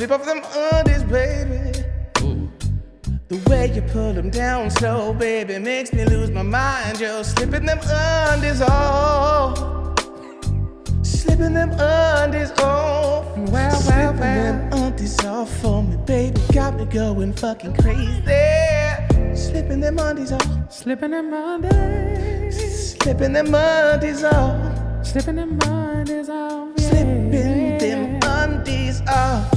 Slip off them undies, baby. Ooh. The way you pull them down slow, baby, makes me lose my mind. Yo, slipping them undies off. Slipping them undies off. Slipping them undies off for me, baby. Got me going fucking crazy. Slipping them undies off. Slipping them undies. Slipping them undies off. Slipping them undies off. Yeah. Slipping them undies off.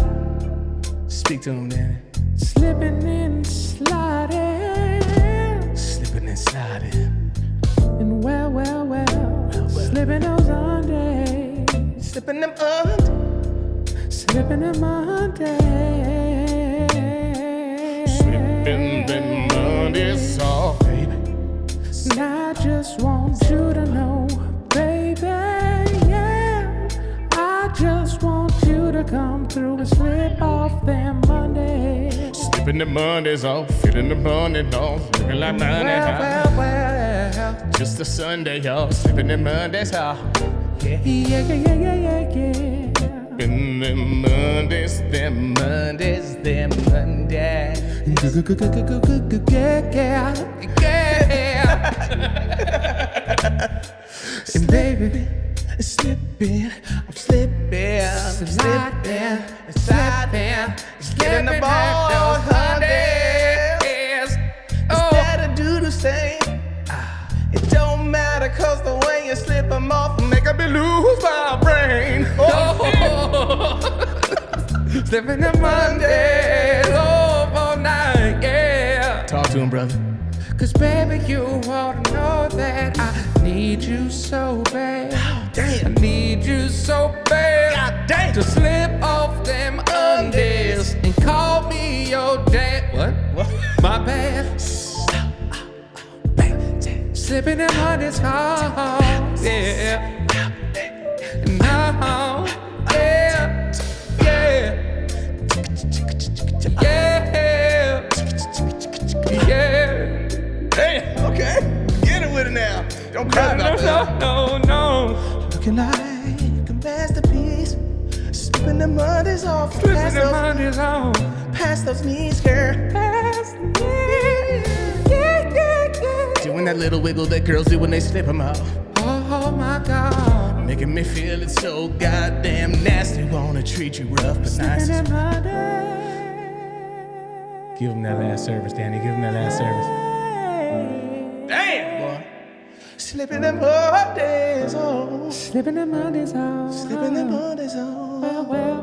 Speak to him, Danny. Slipping and sliding. Slipping and sliding. And well. Slipping those undies. Slipping them undies. Slipping them undies. Slipping them undies off, baby. And I just want you to know, baby, yeah. I just want you to come through and slip off them undies. Slipping them undies off, feeling them undies off, looking like money. Well. Just a Sunday, y'all, slipping them undies off. Yeah. Slipping them undies, them undies, them undies. And baby, slipping, I'm slipping, sliding, getting the ball, undies. Instead of do the same, it don't matter, cause the way you slip them off make me lose my brain. slipping them undies all night, yeah. Talk to him, brother. Cause baby, you ought to know that I need you so bad. Damn. I need you so bad. God damn. To slip off them undies and call me your dad. What? My bad. Slipping them undies off, yeah. No, yeah, yeah, yeah, yeah. Damn, okay. Get it with it now. Don't cry about that. No. Looking like a masterpiece. Slipping them undies off. Slipping them undies off. Past those knees, girl. Past me. Yeah. Doing that little wiggle that girls do when they slip them off. Oh my God. Making me feel it so goddamn nasty. Wanna treat you rough but nice. Slipping them undies. Give him that last service, Danny. Give him that last service. Damn, boy. Slipping them undies off. Slipping them undies off. Slipping them undies off. Well. Well.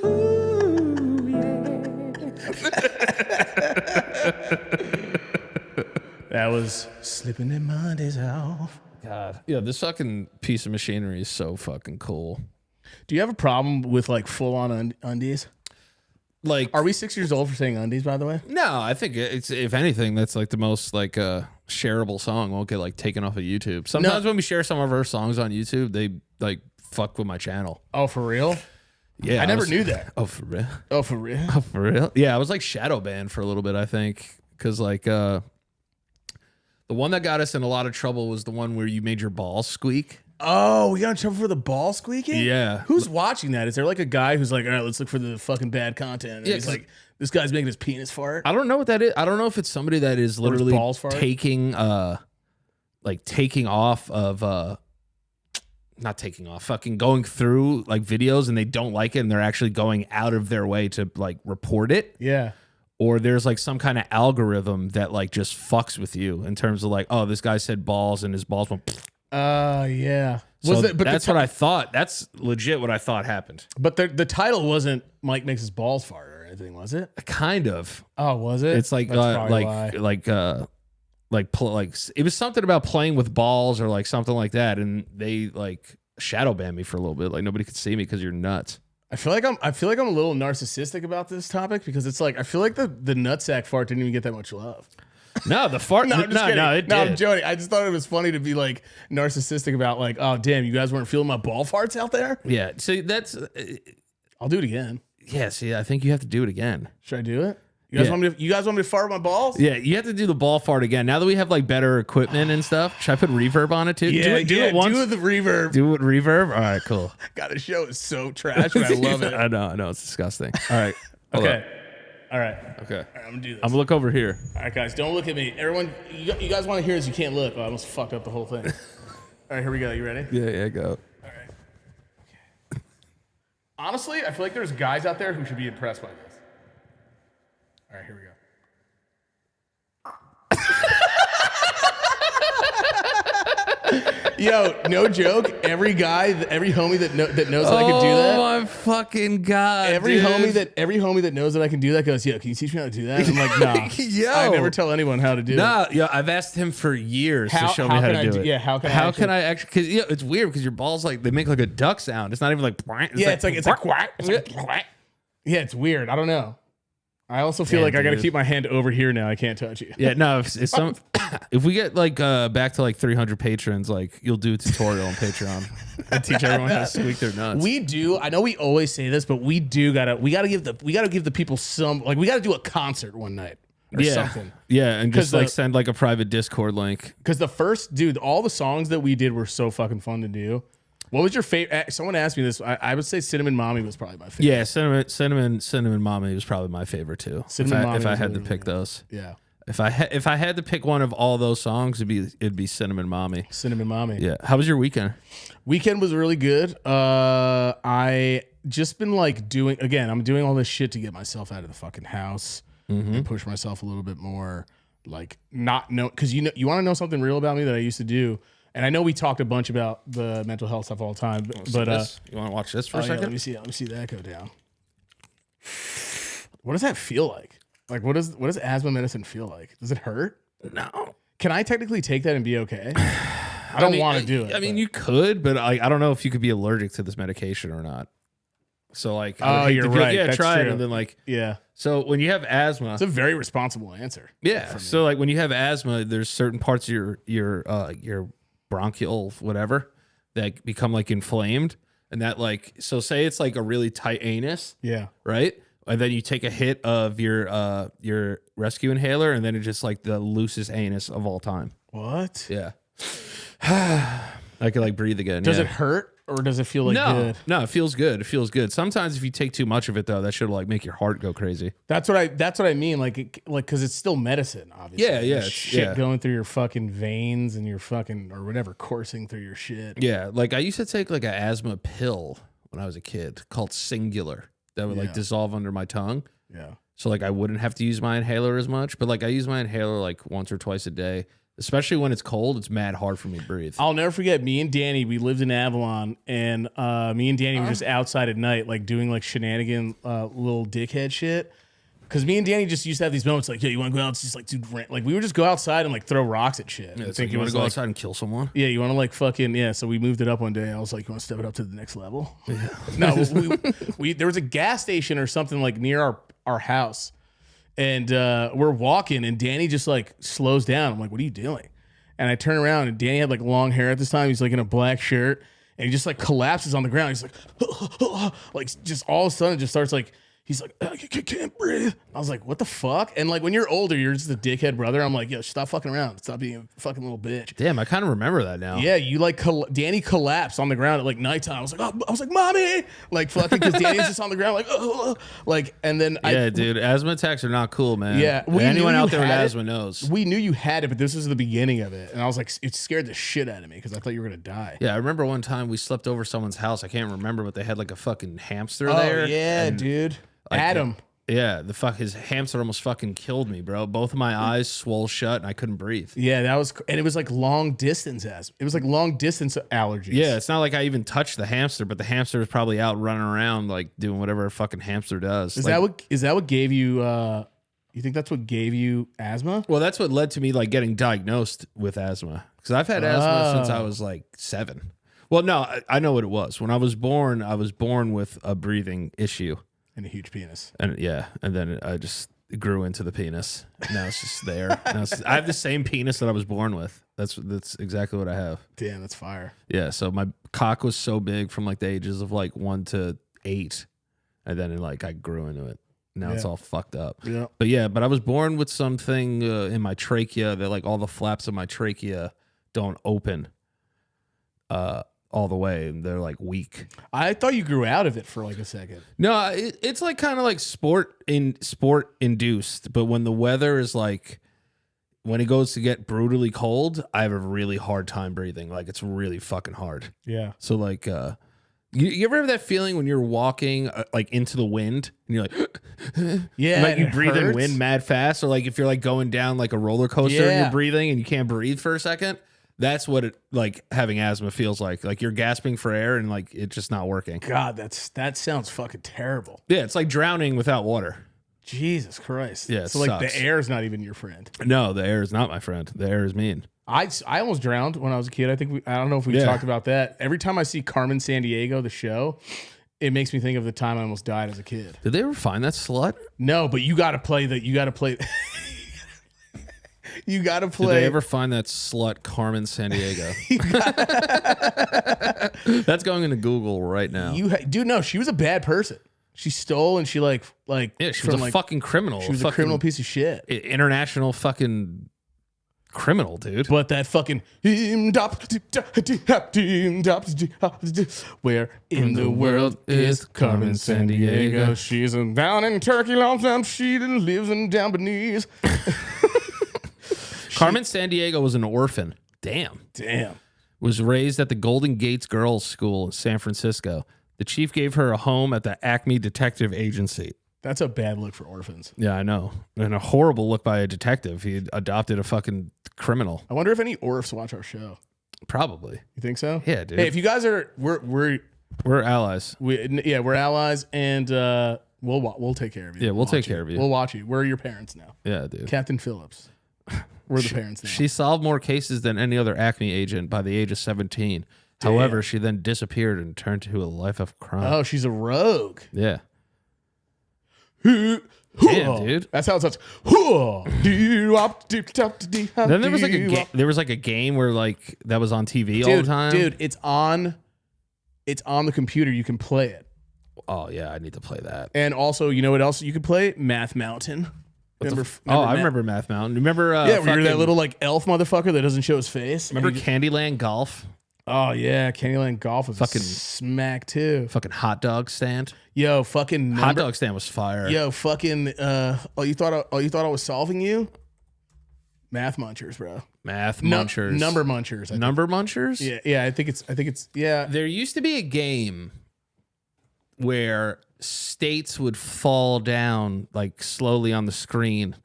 Ooh, yeah. That was slipping them undies off. God. Yeah, this fucking piece of machinery is so fucking cool. Do you have a problem with like full on undies? Like, Are we 6 years old for saying undies, by the way? no, I think it's, if anything, that's like the most like shareable song. Won't get like taken off of YouTube. Sometimes when we share some of our songs on YouTube, they like fuck with my channel. Oh, for real? Yeah, I never knew that. Oh, for real? Oh, for real? Oh, for real? Yeah, I was like shadow banned for a little bit, I think, because like the one that got us in a lot of trouble was the one where you made your balls squeak. Oh, we got in trouble for the ball squeaking? Yeah. Who's watching that? Is there like a guy who's like, all right, let's look for the fucking bad content? And Yeah, he's 'cause- like, this guy's making his penis fart? I don't know what that is. I don't know if it's somebody that is Or his literally balls fart? taking off of not taking off, fucking going through like videos and they don't like it and they're actually going out of their way to like report it. Yeah. Or there's like some kind of algorithm that like just fucks with you in terms of like, oh, this guy said balls and his balls went. Yeah. So Was it? But that's what I thought. That's legit what I thought happened. But the title wasn't Mike makes his balls fart or anything, was it? Kind of. Oh, was it? It's like That's probably why. like it was something about playing with balls or like something like that, and they like shadow banned me for a little bit. Like nobody could see me because you're nuts. I feel like I'm a little narcissistic about this topic because it's like I feel like the nutsack fart didn't even get that much love. No, the fart. No, I'm just kidding. it No, I'm did. joking. I just thought it was funny to be like narcissistic about like, oh damn, you guys weren't feeling my ball farts out there. Yeah. See, that's I'll do it again. yeah. See, I think you have to do it again. Should I do it? You guys want me to fart with my balls? Yeah, you have to do the ball fart again. Now that we have like better equipment and stuff, should I put reverb on it too? Yeah, do it once. Do it with the reverb. Do it with reverb. All right, cool. God, the show is so trash, but I love it. I know, it's disgusting. All right, Okay. All right. Okay. All right, I'm gonna do this. I'm gonna look over here. All right, guys, don't look at me. Everyone, you guys want to hear this? You can't look. Oh, I almost fucked up the whole thing. All right, here we go. You ready? Yeah, go. All right. Okay. Honestly, I feel like there's guys out there who should be impressed by this. All right, here we go. Yo, no joke. Every homie that knows that I can do that. Oh my fucking god! Every homie that knows that I can do that goes, yo, can you teach me how to do that? I'm like, nah. Yo. I never tell anyone how to do it. No, yeah, I've asked him for years to show me how to do it. Yeah, how can I actually? Because it's weird because your balls like they make like a duck sound. It's not even like. It's like quack. It's like quack. Yeah, it's weird. I don't know. I also feel like I got to keep my hand over here now. I can't touch you. Yeah, no. If we get like back to like 300 patrons, like you'll do a tutorial on Patreon and teach everyone how to squeak their nuts. We do. I know we always say this, but we gotta give the people some, like, we gotta do a concert one night or something. Yeah, and just like send like a private Discord link. Because all the songs that we did were so fucking fun to do. What was your favorite? Someone asked me this. I would say Cinnamon Mommy was probably my favorite. Yeah, Cinnamon Mommy was probably my favorite too. If I had to pick those. Yeah. If I had to pick one of all those songs, it'd be Cinnamon Mommy. Cinnamon Mommy. Yeah. How was your weekend? Weekend was really good. I just been like I'm doing all this shit to get myself out of the fucking house and push myself a little bit more. Like because you want to know something real about me that I used to do. And I know we talked a bunch about the mental health stuff all the time, but you want to watch this for a second? Yeah, let me see that go down. What does that feel like? Like, what does asthma medicine feel like? Does it hurt? No. Can I technically take that and be okay? I don't want to do it. I mean, you could, but I don't know if you could be allergic to this medication or not. So like, you're right. Yeah, That's try true. it and then like, yeah. So when you have asthma, It's a very responsible answer. yeah. So like when you have asthma, there's certain parts of your bronchial whatever that become like inflamed, and that like, so say it's like a really tight anus, Yeah. right? And then you take a hit of your rescue inhaler, and then it's just like the loosest anus of all time. What? Yeah. I could like breathe again. Does it hurt or does it feel like good? No, it feels good. It feels good. Sometimes if you take too much of it though, that should like make your heart go crazy. That's what I mean. Like, because it's still medicine, obviously. Yeah, yeah. There's shit going through your fucking veins and your fucking, or whatever, coursing through your shit. Yeah. Like I used to take like an asthma pill when I was a kid called Singular that would like dissolve under my tongue. Yeah. So like I wouldn't have to use my inhaler as much, but like I use my inhaler like once or twice a day. Especially when it's cold, it's mad hard for me to breathe. I'll never forget, me and Danny, we lived in Avalon, and me and Danny were just outside at night, like doing like shenanigan little dickhead shit. Because me and Danny just used to have these moments like, yo, you want to go out? It's just like, dude, like we would just go outside and like throw rocks at shit. Yeah, you want to go outside and kill someone? Yeah, you want to like fucking, yeah. So we moved it up one day. I was like, you want to step it up to the next level? Yeah. No, we there was a gas station or something like near our house. And we're walking, and Danny just like slows down. I'm like, what are you doing? And I turn around, and Danny had like long hair at this time. He's like in a black shirt, and he just like collapses on the ground. He's like just all of a sudden just starts like, he's like, I can't breathe. I was like, what the fuck? And like when you're older, you're just a dickhead brother. I'm like, yo, stop fucking around. Stop being a fucking little bitch. Damn, I kind of remember that now. Yeah, you like Danny collapsed on the ground at like nighttime. I was like, mommy, like fucking, because Danny's just on the ground like, and then dude, asthma attacks are not cool, man. Yeah, anyone out there with asthma knows. We knew you had it, but this was the beginning of it, and I was like, it scared the shit out of me because I thought you were gonna die. Yeah, I remember one time we slept over someone's house. I can't remember, but they had like a fucking hamster there. Oh yeah, dude, like, Adam. Yeah, his hamster almost fucking killed me, bro. Both of my eyes swole shut and I couldn't breathe. Yeah, and it was like long distance asthma. It was like long distance allergies. Yeah, it's not like I even touched the hamster, but the hamster was probably out running around like doing whatever a fucking hamster does. Is that what gave you you think that's what gave you asthma? Well, that's what led to me like getting diagnosed with asthma. Because I've had asthma since I was like 7. Well, no, I know what it was. When I was born with a breathing issue. And a huge penis. And and then I just grew into the penis. Now it's just there. I have the same penis that I was born with. That's exactly what I have. Damn, that's fire. Yeah, so my cock was so big from like the ages of like 1 to 8, and then like I grew into it. Now it's all fucked up. Yeah. But I was born with something in my trachea that like all the flaps of my trachea don't open all the way, and they're like weak. I thought you grew out of it for like a second. No, it's like kind of like sport induced, but when the weather is like when it goes to get brutally cold, I have a really hard time breathing. Like it's really fucking hard. Yeah. So like you ever have that feeling when you're walking like into the wind and you're like Yeah. like you it breathe in hurts. wind mad fast, or like if you're like going down like a roller coaster and Yeah. you're breathing and you can't breathe for a second. That's what it like having asthma feels like. Like you're gasping for air and like it's just not working. God, that sounds fucking terrible. Yeah, it's like drowning without water. Jesus Christ. Yeah, it so like sucks. the air is not even your friend. No, the air is not my friend. The air is mean. I almost drowned when I was a kid. I don't know if we Yeah. talked about that. Every time I see Carmen Sandiego, the show, it makes me think of the time I almost died as a kid. Did they ever find that slut? No, but you got to play you got to play. You got to Did play. they ever find that slut Carmen Sandiego? That's going into Google right now. Dude, no, she was a bad person. She stole and she like Yeah, she was a fucking criminal. She was a criminal piece of shit. International fucking criminal, dude. But that fucking where in the world is Carmen Sandiego? She's down in Turkey, long time she lives in down beneath. Carmen Sandiego was an orphan. Damn. Was raised at the Golden Gates Girls School in San Francisco. The chief gave her a home at the Acme Detective Agency. That's a bad look for orphans. Yeah, I know. And a horrible look by a detective. He adopted a fucking criminal. I wonder if any orphs watch our show. Probably. You think so? Yeah, dude. Hey, if you guys are, we're allies. we're allies, and we'll take care of you. Yeah, we'll take care of you. We'll watch you. We're your parents now. Yeah, dude. Captain Phillips. We're the parents now. She solved more cases than any other Acme agent by the age of 17. However, she then disappeared and turned to a life of crime. Oh, she's a rogue. Yeah. Damn, dude. That's how it sounds. Then there was like a game where like that was on TV all the time. Dude, it's on the computer. You can play it. Oh yeah, I need to play that. And also, you know what else you could play? Math Mountain. I remember Math Mountain. Remember? Yeah, where you're that little like elf motherfucker that doesn't show his face. Remember Candyland Golf? Oh yeah, Candyland Golf was fucking smack too. Fucking hot dog stand. Yo, fucking hot dog stand was fire. Yo, fucking. You thought I was solving you? Math munchers, bro. Math munchers. Number munchers. Number munchers. Yeah. I think it's. Yeah. There used to be a game where states would fall down like slowly on the screen,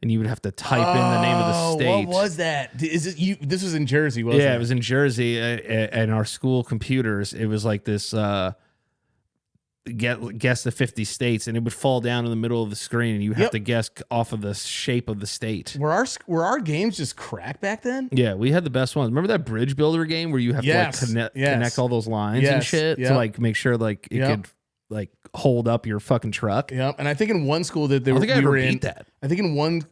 and you would have to type in the name of the state. What was that? Is it you? This was in Jersey, wasn't it? Yeah, it was in Jersey, and our school computers. It was like this. Guess the 50 states, and it would fall down in the middle of the screen, and you have to guess off of the shape of the state. Were our games just crack back then? Yeah, we had the best ones. Remember that bridge builder game where you have to like connect all those lines and shit to like make sure like it could like hold up your fucking truck. Yep. And I think in one school that I think in one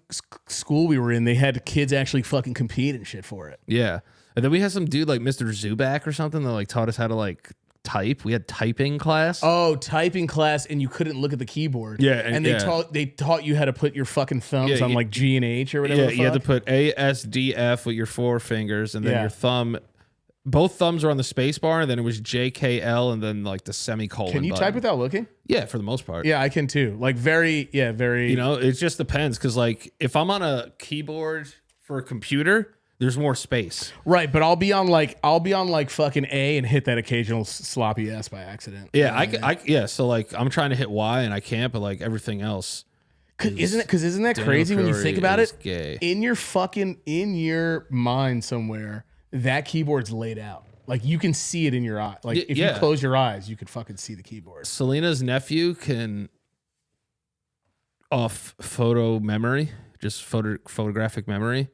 school we were in, they had kids actually fucking compete and shit for it. Yeah. And then we had some dude like Mr. Zubak or something that like taught us how to like type. We had typing class. Oh, typing class, and you couldn't look at the keyboard. Yeah, and they taught you how to put your fucking thumbs on like G and H or whatever. Yeah, you had to put A, S, D, F with your four fingers, and then your thumb. Both thumbs are on the space bar, and then it was J, K, L, and then like the semicolon. Can you type without looking? Yeah, for the most part. Yeah, I can too. Like very. You know, it just depends because like if I'm on a keyboard for a computer, there's more space. Right, but I'll be on like fucking A and hit that occasional sloppy S by accident. Yeah, so like I'm trying to hit Y and I can't, but like everything else. Isn't that crazy when you think about it? Gay. In your mind somewhere, that keyboard's laid out. Like you can see it in your eye. Like if you close your eyes, you could fucking see the keyboard. Selena's nephew can off photo memory, just photographic memory,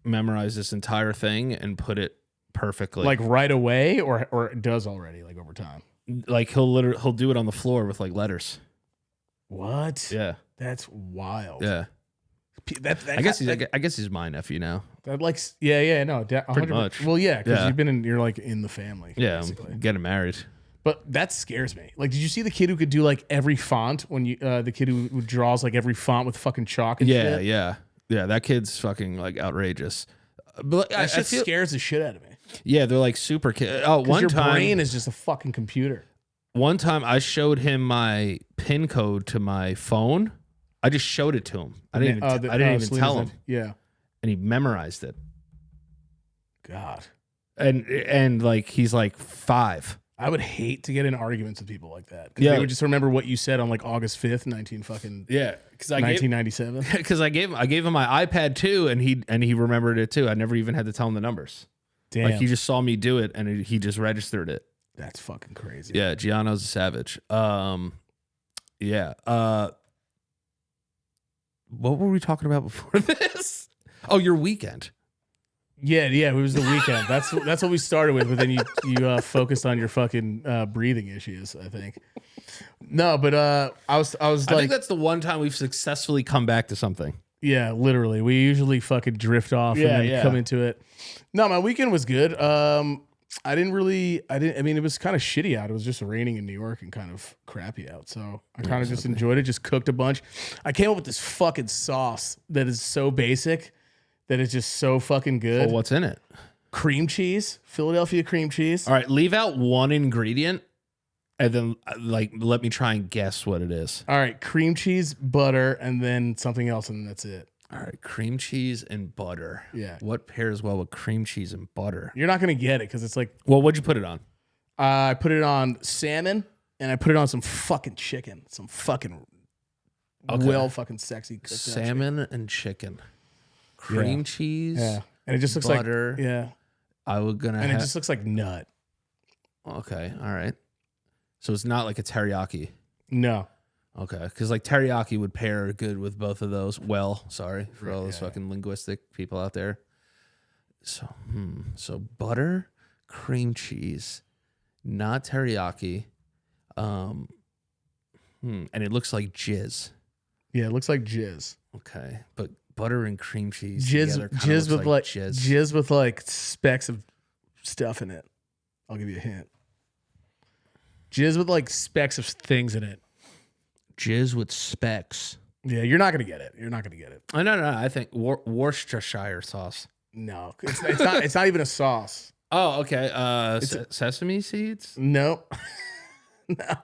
memorize this entire thing and put it perfectly. Like right away or it does already, like over time. Like he'll do it on the floor with like letters. What? Yeah. That's wild. Yeah. I guess he's my nephew now. That like no, pretty much. Well, yeah, because you're like in the family. Yeah, basically. I'm getting married. But that scares me. Like, did you see the kid who could do like every font when you the kid who draws like every font with fucking chalk and shit? Yeah. That kid's fucking like outrageous. But That shit scares the shit out of me. Yeah, they're like super kid. Oh, Your brain is just a fucking computer. One time I showed him my PIN code to my phone. I just showed it to him. I didn't even tell him. Yeah. And he memorized it. God. And like he's like 5. I would hate to get in arguments with people like that. Yeah. They would just remember what you said on like August 5th, 1997. Because I gave him my iPad too, and he remembered it too. I never even had to tell him the numbers. Damn. Like he just saw me do it, and he just registered it. That's fucking crazy. Yeah, Giano's a savage. Yeah. What were we talking about before this? Oh, your weekend. Yeah, it was the weekend. That's what we started with, but then you focused on your fucking breathing issues, I think. No, but I was I like, think that's the one time we've successfully come back to something. Yeah, literally. We usually fucking drift off and then come into it. No, my weekend was good. I mean, it was kind of shitty out. It was just raining in New York and kind of crappy out. So I kind of just enjoyed it, just cooked a bunch. I came up with this fucking sauce that is so basic that is just so fucking good. Well, what's in it? Cream cheese, Philadelphia cream cheese. All right, leave out one ingredient and then like let me try and guess what it is. All right, cream cheese, butter, and then something else, and that's it. All right, cream cheese and butter. Yeah. What pairs well with cream cheese and butter? You're not going to get it because it's like... Well, what'd you put it on? I put it on salmon, and I put it on some fucking chicken. Some fucking well fucking sexy. Salmon and chicken. Cream cheese. Yeah. And it just looks butter. like... Yeah. And it just looks like nut. Okay, all right. So it's not like a teriyaki. No. Okay, because like teriyaki would pair good with both of those. Well, sorry for all those fucking linguistic people out there. So, so butter, cream cheese, not teriyaki, and it looks like jizz. Yeah, it looks like jizz. Okay, but butter and cream cheese jizz with like specks of stuff in it. I'll give you a hint. Jizz with like specks of things in it. Jizz with specks. Yeah, you're not gonna get it. No. I think Worcestershire sauce. No, it's not. It's not even a sauce. Oh, okay. Sesame seeds? Nope. No.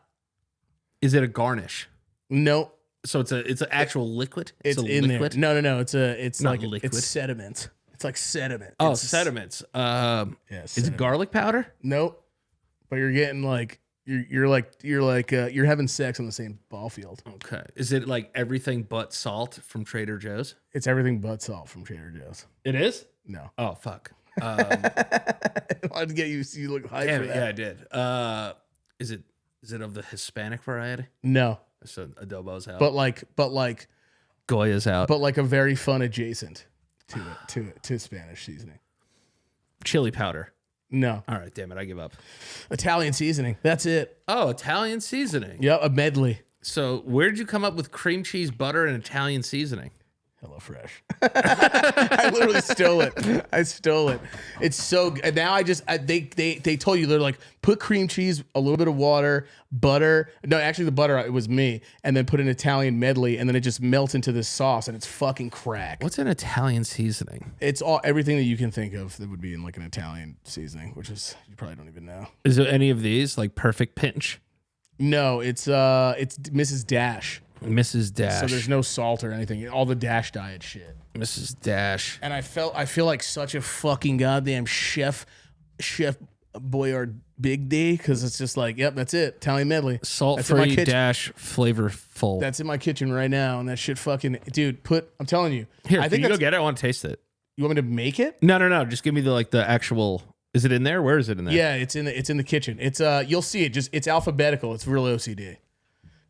Is it a garnish? Nope. So it's an actual liquid. It's in liquid? There. No. It's not like liquid. It's sediment. It's like sediment. Oh, sediments. Is it garlic powder? Nope. But you're getting like you're having sex on the same ball field. Okay. Is it like everything but salt from Trader Joe's? It's everything but salt from Trader Joe's. It is? No. Oh fuck. I wanted to get you. You look hyped for that. Yeah, I did. Is it of the Hispanic variety? No. So adobo's out. But like Goya's out. But like a very fun adjacent to Spanish seasoning. Chili powder. No. All right, damn it, I give up. Italian seasoning. That's it. Oh, Italian seasoning. Yeah, a medley. So where did you come up with cream cheese, butter, and Italian seasoning? HelloFresh. I literally stole it. I stole it. It's so good. Now they told you, they're like, put cream cheese, a little bit of water, butter. No, actually the butter, it was me. And then put an Italian medley, and then it just melts into this sauce, and it's fucking crack. What's an Italian seasoning? It's everything that you can think of that would be in like an Italian seasoning, which is, you probably don't even know. Is there any of these, like Perfect Pinch? No, it's Mrs. Dash. Mrs. Dash. So there's no salt or anything. All the Dash diet shit. Mrs. Dash. And I feel like such a fucking goddamn chef Boyard Big D, because it's just like, yep, that's it. Italian medley. Salt-free Dash flavorful. That's in my kitchen right now, and that shit fucking, dude, I'm telling you. Here, I think you go get it? I want to taste it. You want me to make it? No. Just give me the actual. Is it in there? Where is it in there? Yeah, it's in the kitchen. It's you'll see it. It's alphabetical. It's real OCD.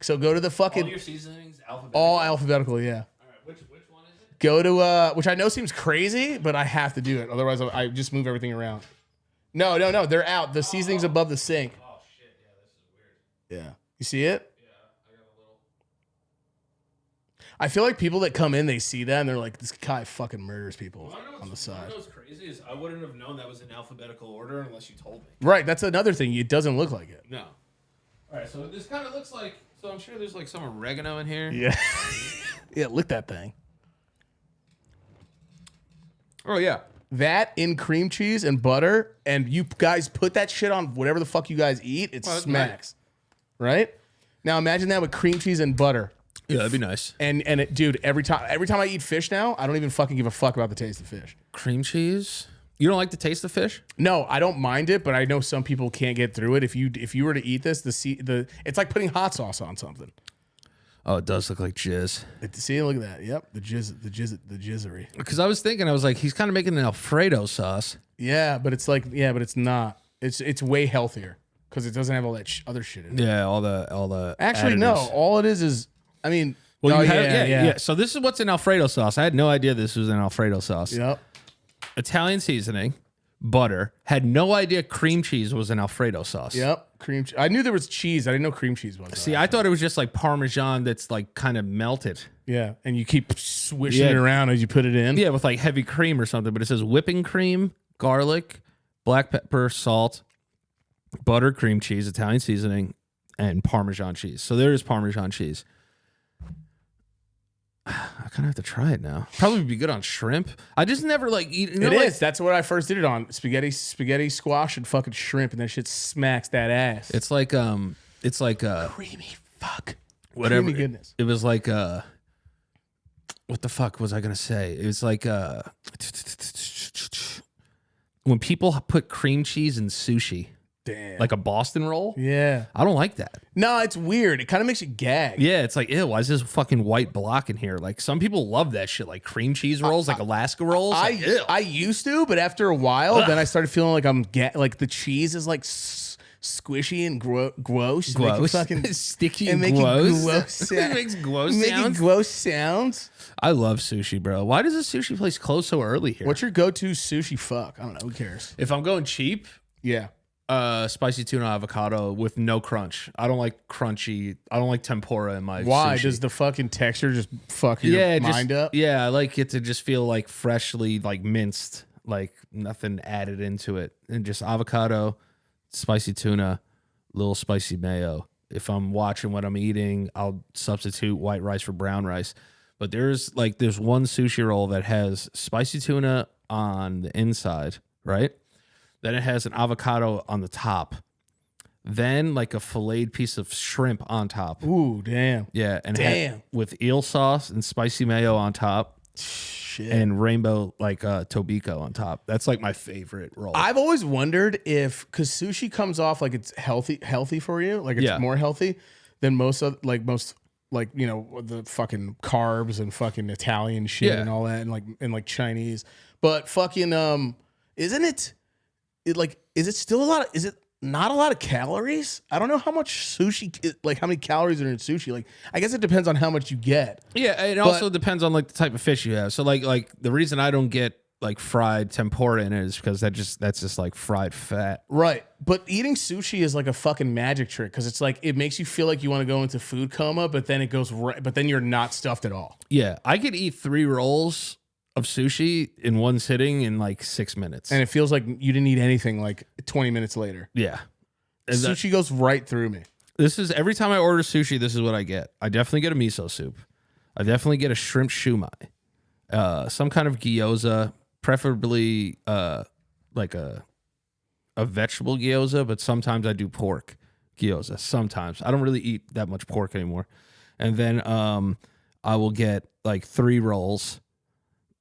So go to the fucking... All your seasonings alphabetical? All alphabetical, yeah. All right, which one is it? Go to... which I know seems crazy, but I have to do it. Otherwise, I just move everything around. No. They're out. The seasoning's above the sink. Oh, shit. Yeah, this is weird. Yeah. You see it? Yeah, I got a little... I feel like people that come in, they see that, and they're like, this guy fucking murders people on the side. What's crazy is I wouldn't have known that was in alphabetical order unless you told me. Right, that's another thing. It doesn't look like it. No. All right, so this kind of looks like. So I'm sure there's like some oregano in here. Yeah. Yeah, lick that thing. Oh yeah. That in cream cheese and butter, and you guys put that shit on whatever the fuck you guys eat, it smacks. Right? Now imagine that with cream cheese and butter. Yeah, that'd be nice. And it, dude, every time I eat fish now, I don't even fucking give a fuck about the taste of fish. Cream cheese. You don't like the taste of fish? No, I don't mind it, but I know some people can't get through it. If you were to eat this, it's like putting hot sauce on something. Oh, it does look like jizz. See, look at that. Yep, the jizzery. Because I was thinking, I was like, he's kind of making an Alfredo sauce. Yeah, but it's like, but it's not. It's way healthier because it doesn't have all that other shit in it. Yeah, all the. Actually, additives. no. All it is. I mean, Well, no, you have, yeah. So this is what's in Alfredo sauce. I had no idea this was an Alfredo sauce. Yep. Italian seasoning, butter. Had no idea cream cheese was an Alfredo sauce. Yep. Cream. I knew there was cheese. I didn't know cream cheese was. See, I thought it was just like Parmesan that's like kind of melted. Yeah, and you keep swishing it around as you put it in. Yeah, with like heavy cream or something. But it says whipping cream, garlic, black pepper, salt, butter, cream cheese, Italian seasoning, and Parmesan cheese. So there is Parmesan cheese. I kind of have to try it now. Probably be good on shrimp. I just never like eat. You know, It is. That's what I first did it on. Spaghetti, squash, and fucking shrimp, and that shit smacks that ass. It's like creamy fuck. whatever. Creamy goodness. It was like what the fuck was I gonna say? It was like when people put cream cheese in sushi, Damn. like a Boston roll. Yeah. I don't like that. No, it's weird. It kind of makes you gag. Yeah, it's like, ew, why is this fucking white block in here? Like, some people love that shit, like cream cheese rolls, like Alaska rolls. Like, ew. I used to, but after a while, then I started feeling like like the cheese is like squishy and gross. Gross. Fucking Sticky and and making gross. gross It makes gross making sounds. gross sounds. I love sushi, bro. Why does a sushi place close so early here? What's your go-to sushi fuck? I don't know. Who cares? If I'm going cheap, Yeah. spicy tuna avocado with no crunch. I don't like crunchy. I don't like tempura in my Why? sushi. Does the fucking texture just fuck your mind up? Yeah, I like it to just feel like freshly like minced, like nothing added into it. And just avocado, spicy tuna, little spicy mayo. If I'm watching what I'm eating, I'll substitute white rice for brown rice. But there's one sushi roll that has spicy tuna on the inside, right? Then it has an avocado on the top. Then like a filleted piece of shrimp on top. Ooh, damn. Yeah, and Damn. with eel sauce and spicy mayo on top. Shit. And rainbow like Tobiko on top. That's like my favorite roll. I've always wondered if, because sushi comes off like it's healthy for you, like it's more healthy than most you know, the fucking carbs and fucking Italian shit and all that, and like Chinese. But fucking isn't it like, is it still a lot? Is it not a lot of calories? I don't know how much sushi, like how many calories are in sushi. Like, I guess it depends on how much you get. Yeah, it also depends on like the type of fish you have. So like the reason I don't get like fried tempura in it is because that's just like fried fat. Right. But eating sushi is like a fucking magic trick because it's like it makes you feel like you want to go into food coma, but then it goes right, but then you're not stuffed at all. Yeah, I could eat 3 rolls of sushi in one sitting in like 6 minutes. And it feels like you didn't eat anything like 20 minutes later. Yeah. Sushi goes right through me. This is every time I order sushi, this is what I get. I definitely get a miso soup. I definitely get a shrimp shumai. Some kind of gyoza, preferably like a vegetable gyoza, but sometimes I do pork gyoza. Sometimes. I don't really eat that much pork anymore. And then I will get like 3 rolls.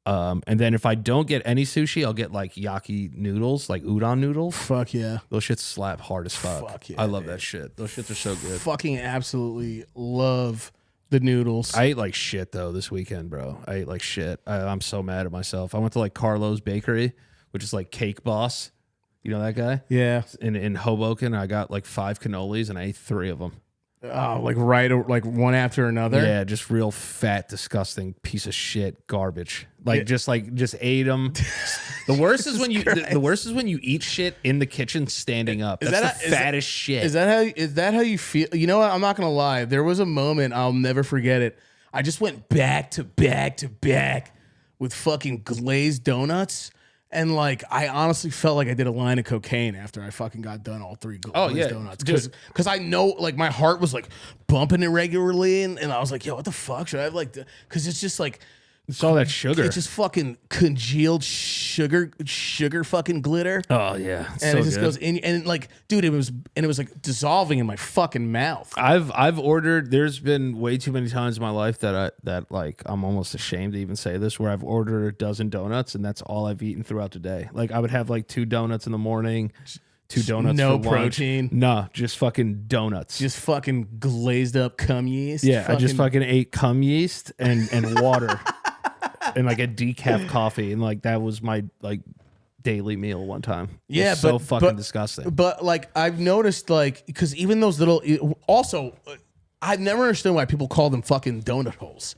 And then if I don't get any sushi, I'll get like yaki noodles, like udon noodles. Fuck yeah. Those shits slap hard as fuck. Fuck yeah, I love that shit. Those shits are so good. Fucking absolutely love the noodles. I ate like shit though this weekend, bro. I ate like shit. I'm so mad at myself. I went to like Carlo's Bakery, which is like Cake Boss. You know that guy? Yeah. In Hoboken, I got like 5 cannolis and I ate 3 of them. Oh, like one after another. Yeah, just real fat, disgusting piece of shit garbage. Just ate them. The worst is when you eat shit in the kitchen standing up. That's the fattest shit. Is that how you feel? You know what? I'm not gonna lie. There was a moment I'll never forget it. I just went back to back to back with fucking glazed donuts, And like, I honestly felt like I did a line of cocaine after I fucking got done all 3 glazed donuts. Because I know, like, my heart was like bumping irregularly, and I was like, yo, what the fuck should I have like? Because it's just like. It's all that sugar. It's just fucking congealed sugar fucking glitter. Oh yeah, and it just goes in, and like, dude, it was like dissolving in my fucking mouth. I've ordered. There's been way too many times in my life that like I'm almost ashamed to even say this, where I've ordered a dozen donuts and that's all I've eaten throughout the day. Like I would have like 2 donuts in the morning, 2 donuts. No for protein. Lunch. No, just fucking donuts. Just fucking glazed up cum yeast. Yeah, I just fucking ate cum yeast and water. And like a decaf coffee, and like that was my like daily meal one time. Yeah, so fucking disgusting. But like I've noticed, like, because even those little, also, I've never understood why people call them fucking donut holes.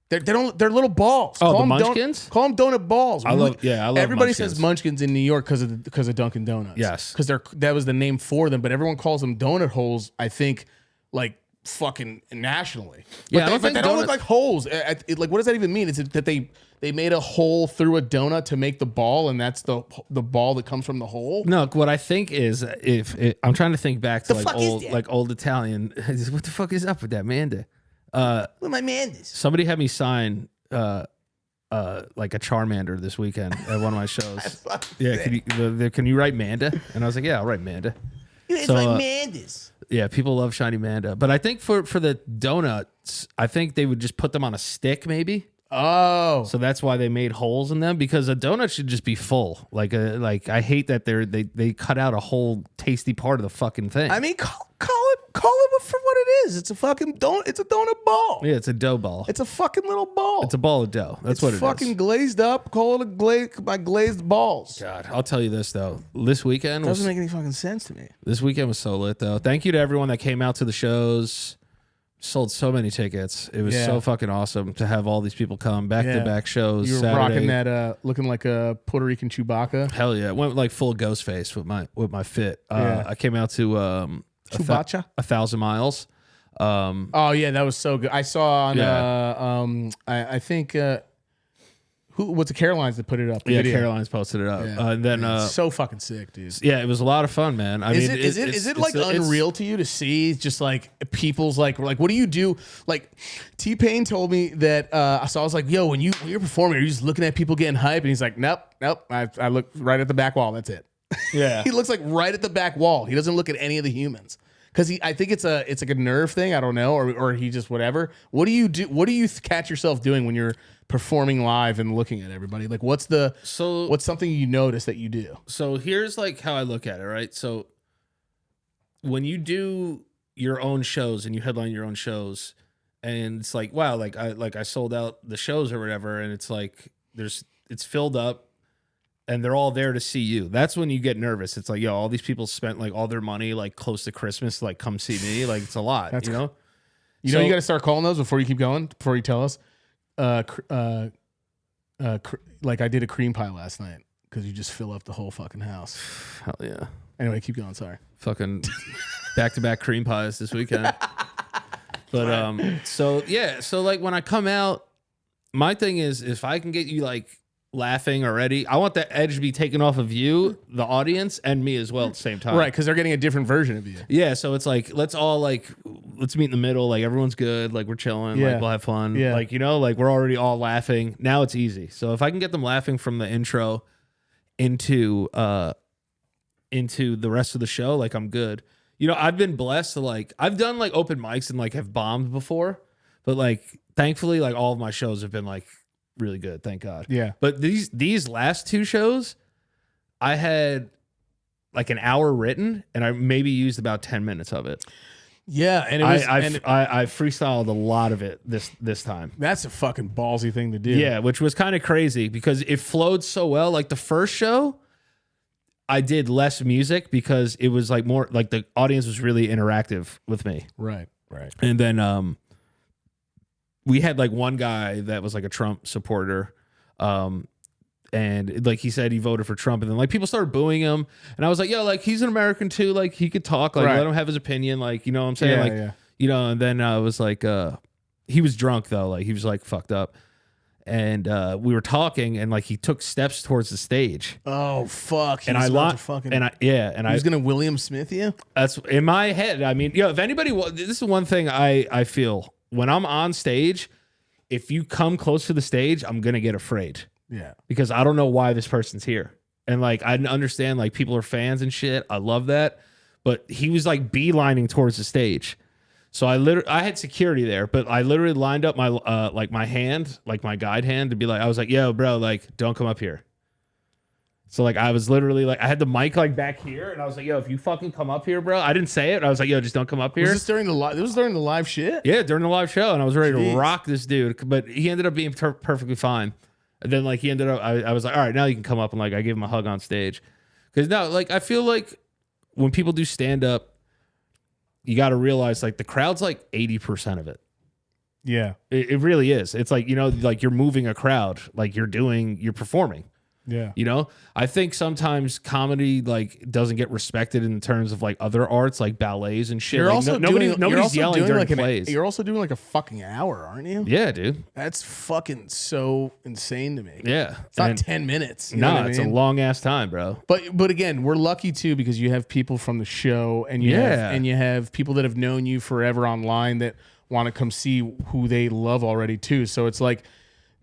They're little balls. Oh, call the them munchkins? Call them donut balls. I love Everybody munchkins. says munchkins in New York because of Dunkin' Donuts. Yes, because that was the name for them. But everyone calls them donut holes. I think like fucking nationally. Yeah, But they don't look like holes. Like, what does that even mean? Is it that they made a hole through a donut to make the ball, and that's the ball that comes from the hole? No, what I think is I'm trying to think back to The old Italian. What the fuck is up with that Manda? What my Mandas? Somebody had me sign like a Charmander this weekend at one of my shows. Yeah, can you write Manda? And I was like, yeah, I'll write Manda. It's like Mandas. Yeah, people love shiny Manda, but I think for the donuts, I think they would just put them on a stick, maybe. Oh, So that's why they made holes in them, because a donut should just be full. Like I hate that they cut out a whole tasty part of the fucking thing. I mean, call it for what it is. It's a fucking donut. It's a donut ball. Yeah, it's a dough ball. It's a fucking little ball. It's a ball of dough. That's what it is. Fucking glazed up. Call it my glazed balls. God, I'll tell you this though. This weekend Doesn't make any fucking sense to me. This weekend was so lit though. Thank you to everyone that came out to the shows. Sold so many tickets. It was so fucking awesome to have all these people come back-to-back shows. You were Saturday. rocking that, looking like a Puerto Rican Chewbacca. Hell yeah! Went like full ghost face with my fit. I came out to Chewbacca? 1,000 miles. Oh yeah, that was so good. I saw on I think what's the Carolines that put it up? Yeah, Caroline's posted it up. Yeah. And then so fucking sick, dude. yeah, it was a lot of fun, man. Is it like unreal to you to see just like people's like what do you do? Like T-Pain told me that so I was like, yo, when you're performing, are you just looking at people getting hype? And he's like, nope. I look right at the back wall. That's it. Yeah. He looks like right at the back wall. He doesn't look at any of the humans. Because I think it's like a nerve thing. I don't know, or he just whatever. What do you do? What do you catch yourself doing when you're performing live and looking at everybody? Like, what's something you notice that you do? So here's like how I look at it, right? So when you do your own shows and you headline your own shows, and it's like, wow, like I sold out the shows or whatever, and it's like it's filled up. And they're all there to see you. That's when you get nervous. It's like, yo, all these people spent like all their money like close to Christmas to like come see me. Like it's a lot, you know? You got to start calling those before you keep going, before you tell us. Like I did a cream pie last night because you just fill up the whole fucking house. Hell yeah. Anyway, keep going. Sorry. Fucking back-to-back cream pies this weekend. But so like when I come out, my thing is if I can get you like laughing already, I want that edge to be taken off of you, the audience, and me as well at the same time. Right, because they're getting a different version of you. Yeah, so it's like let's meet in the middle. Like everyone's good. Like we're chilling. Like we'll have fun. Yeah. Like like we're already all laughing. Now it's easy. So if I can get them laughing from the intro into the rest of the show, like I'm good. I've been blessed to I've done like open mics and like have bombed before, but like thankfully like all of my shows have been like really good, thank God. Yeah. But these last 2 shows, I had like an hour written, and I maybe used about 10 minutes of it. Yeah, and it was I freestyled a lot of it this time. That's a fucking ballsy thing to do. Yeah, which was kind of crazy because it flowed so well. Like the first show, I did less music because it was like more like the audience was really interactive with me. Right. And then we had like one guy that was like a Trump supporter. And like he said he voted for Trump, and then like people started booing him. And I was like, yo, like he's an American too. Like he could talk, like let him have his opinion. Like, you know what I'm saying? And then I was like, he was drunk though. Like he was like fucked up. and we were talking, and like he took steps towards the stage. Oh fuck! And I was gonna William Smith you. That's in my head. I mean, if anybody, this is one thing I feel when I'm on stage. If you come close to the stage, I'm gonna get afraid. Yeah, because I don't know why this person's here, and like I understand like people are fans and shit. I love that, but he was like beelining towards the stage. So I had security there, but I literally lined up my like my hand, like my guide hand, to be like, I was like, yo, bro, like don't come up here. So like I was literally like I had the mic like back here, and I was like, yo, if you fucking come up here, bro. I didn't say it. I was like, yo, just don't come up here. Was this during the live? This was during the live shit. Yeah, during the live show, and I was ready to rock this dude, but he ended up being perfectly fine. And then like he ended up, I was like, all right, now you can come up, and like I gave him a hug on stage, because now like I feel like when people do stand up, you got to realize like the crowd's like 80% of it. Yeah, it really is. It's like, like you're moving a crowd, like you're performing. Yeah. I think sometimes comedy like doesn't get respected in terms of like other arts like ballets and shit. You're like, also nobody's yelling during like plays. You're also doing like a fucking hour, aren't you? Yeah, dude. That's fucking so insane to me. Yeah. It's not 10 minutes. No, it's a long ass time, bro. But again, we're lucky too because you have people from the show and you have people that have known you forever online that want to come see who they love already too. So it's like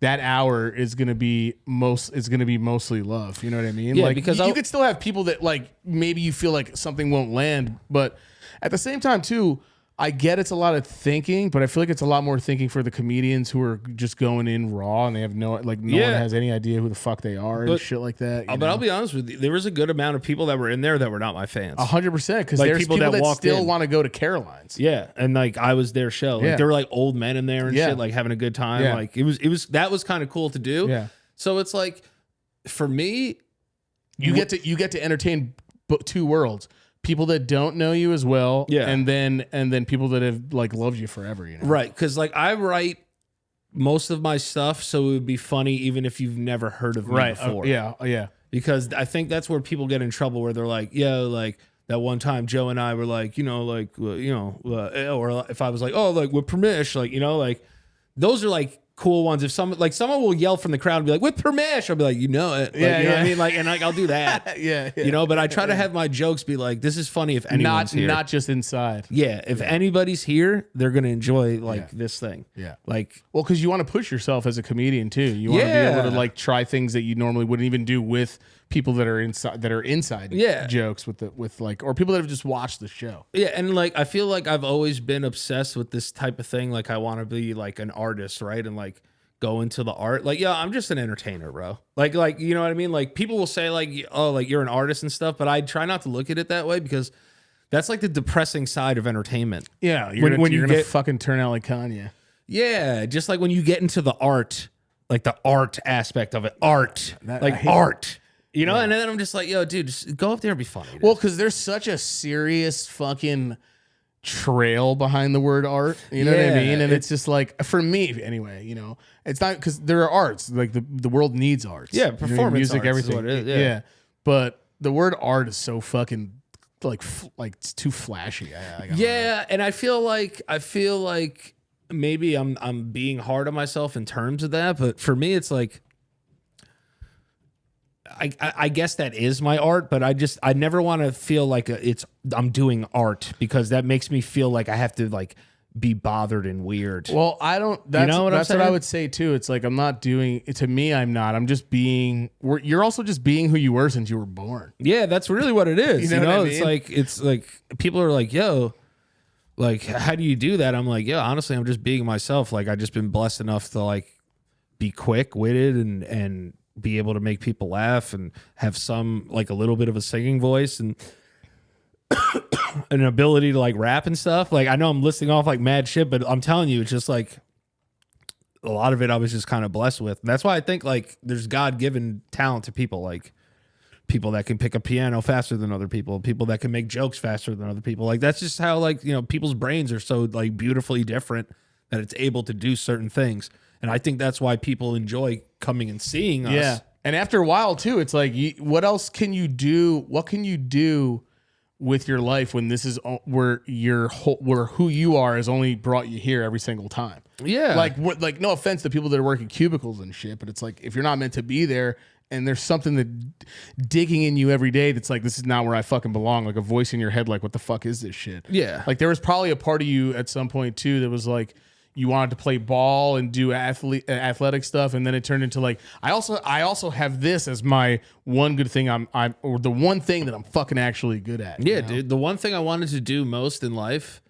that hour is gonna be mostly love. You know what I mean? Yeah, like because you could still have people that like maybe you feel like something won't land, but at the same time too, I get it's a lot of thinking, but I feel like it's a lot more thinking for the comedians who are just going in raw and they have no one has any idea who the fuck they are and shit like that. But I'll be honest with you, there was a good amount of people that were in there that were not my fans. 100%, because there's people that still want to go to Caroline's. Yeah, and like I was their show. Like there were like old men in there and shit, like having a good time. Yeah. Like it was that was kind of cool to do. Yeah. So it's like for me, you get to entertain two worlds. People that don't know you as well, and then people that have like loved you forever, right? Because like I write most of my stuff, so it would be funny even if you've never heard of me before. Yeah. Because I think that's where people get in trouble, where they're like, like that one time Joe and I were like, or if I was like, oh, like with permission, like like those are like cool ones. If someone will yell from the crowd and be like, with permission, I'll be like, it. Like, you know what I mean? Like, and like I'll do that. yeah. But I try to have my jokes be like, this is funny if anyone's here. Not just inside. Yeah. If anybody's here, they're gonna enjoy this thing. Yeah. Like, well, because you want to push yourself as a comedian too. You want to be able to like try things that you normally wouldn't even do with people that are inside jokes or people that have just watched the show. Yeah, and like I feel like I've always been obsessed with this type of thing. Like I want to be like an artist, right? And like go into the art. Like, I'm just an entertainer, bro. Like you know what I mean? Like people will say like, oh, like you're an artist and stuff, but I try not to look at it that way because that's like the depressing side of entertainment. Yeah, you're gonna fucking turn out like Kanye. Yeah, just like when you get into the art, like the art aspect of it, art. And then I'm just like, yo, dude, just go up there and be funny. Dude. Well, because there's such a serious fucking trail behind the word art. You know what I mean? And it's just like, for me anyway, it's not because there are arts. Like the world needs arts. Yeah, performance music, arts everything. Is what it is, yeah. But the word art is so fucking like it's too flashy. And I feel like maybe I'm being hard on myself in terms of that, but for me, it's like, I guess that is my art, but I never want to feel like I'm doing art because that makes me feel like I have to like be bothered and weird. Well, I don't. That's what I would say too. It's like I'm not doing. To me, I'm not. I'm just being. You're also just being who you were since you were born. Yeah, that's really what it is. You know what I mean? It's like people are like, yo, like how do you do that? I'm like, yeah, honestly, I'm just being myself. Like I just been blessed enough to like be quick witted and be able to make people laugh and have some like a little bit of a singing voice and an ability to like rap and stuff. Like I know I'm listing off like mad shit, but I'm telling you, it's just like a lot of it I was just kind of blessed with. And that's why I think like there's God-given talent to people, like people that can pick a piano faster than other people that can make jokes faster than other people. Like that's just how like, people's brains are so like beautifully different that it's able to do certain things. And I think that's why people enjoy coming and seeing us. Yeah. And after a while too, it's like, what else can you do? What can you do with your life when this is where where who you are has only brought you here every single time. Yeah. Like no offense to people that are working cubicles and shit, but it's like if you're not meant to be there and there's something that digging in you every day that's like, this is not where I fucking belong. Like a voice in your head, like, what the fuck is this shit? Yeah. Like there was probably a part of you at some point too that was like, you wanted to play ball and do athletic stuff, and then it turned into like I also have this as my one good thing or the one thing that I'm fucking actually good at. Yeah, you know? dude. The one thing I wanted to do most in life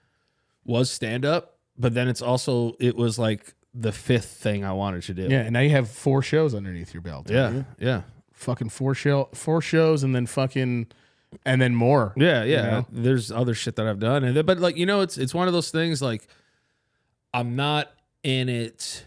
was stand up, but then it was like the fifth thing I wanted to do. Yeah, and now you have 4 shows underneath your belt. Yeah, yeah. Fucking 4 shows, and then more. Yeah, yeah. You know? There's other shit that I've done, but like it's one of those things like. I'm not in it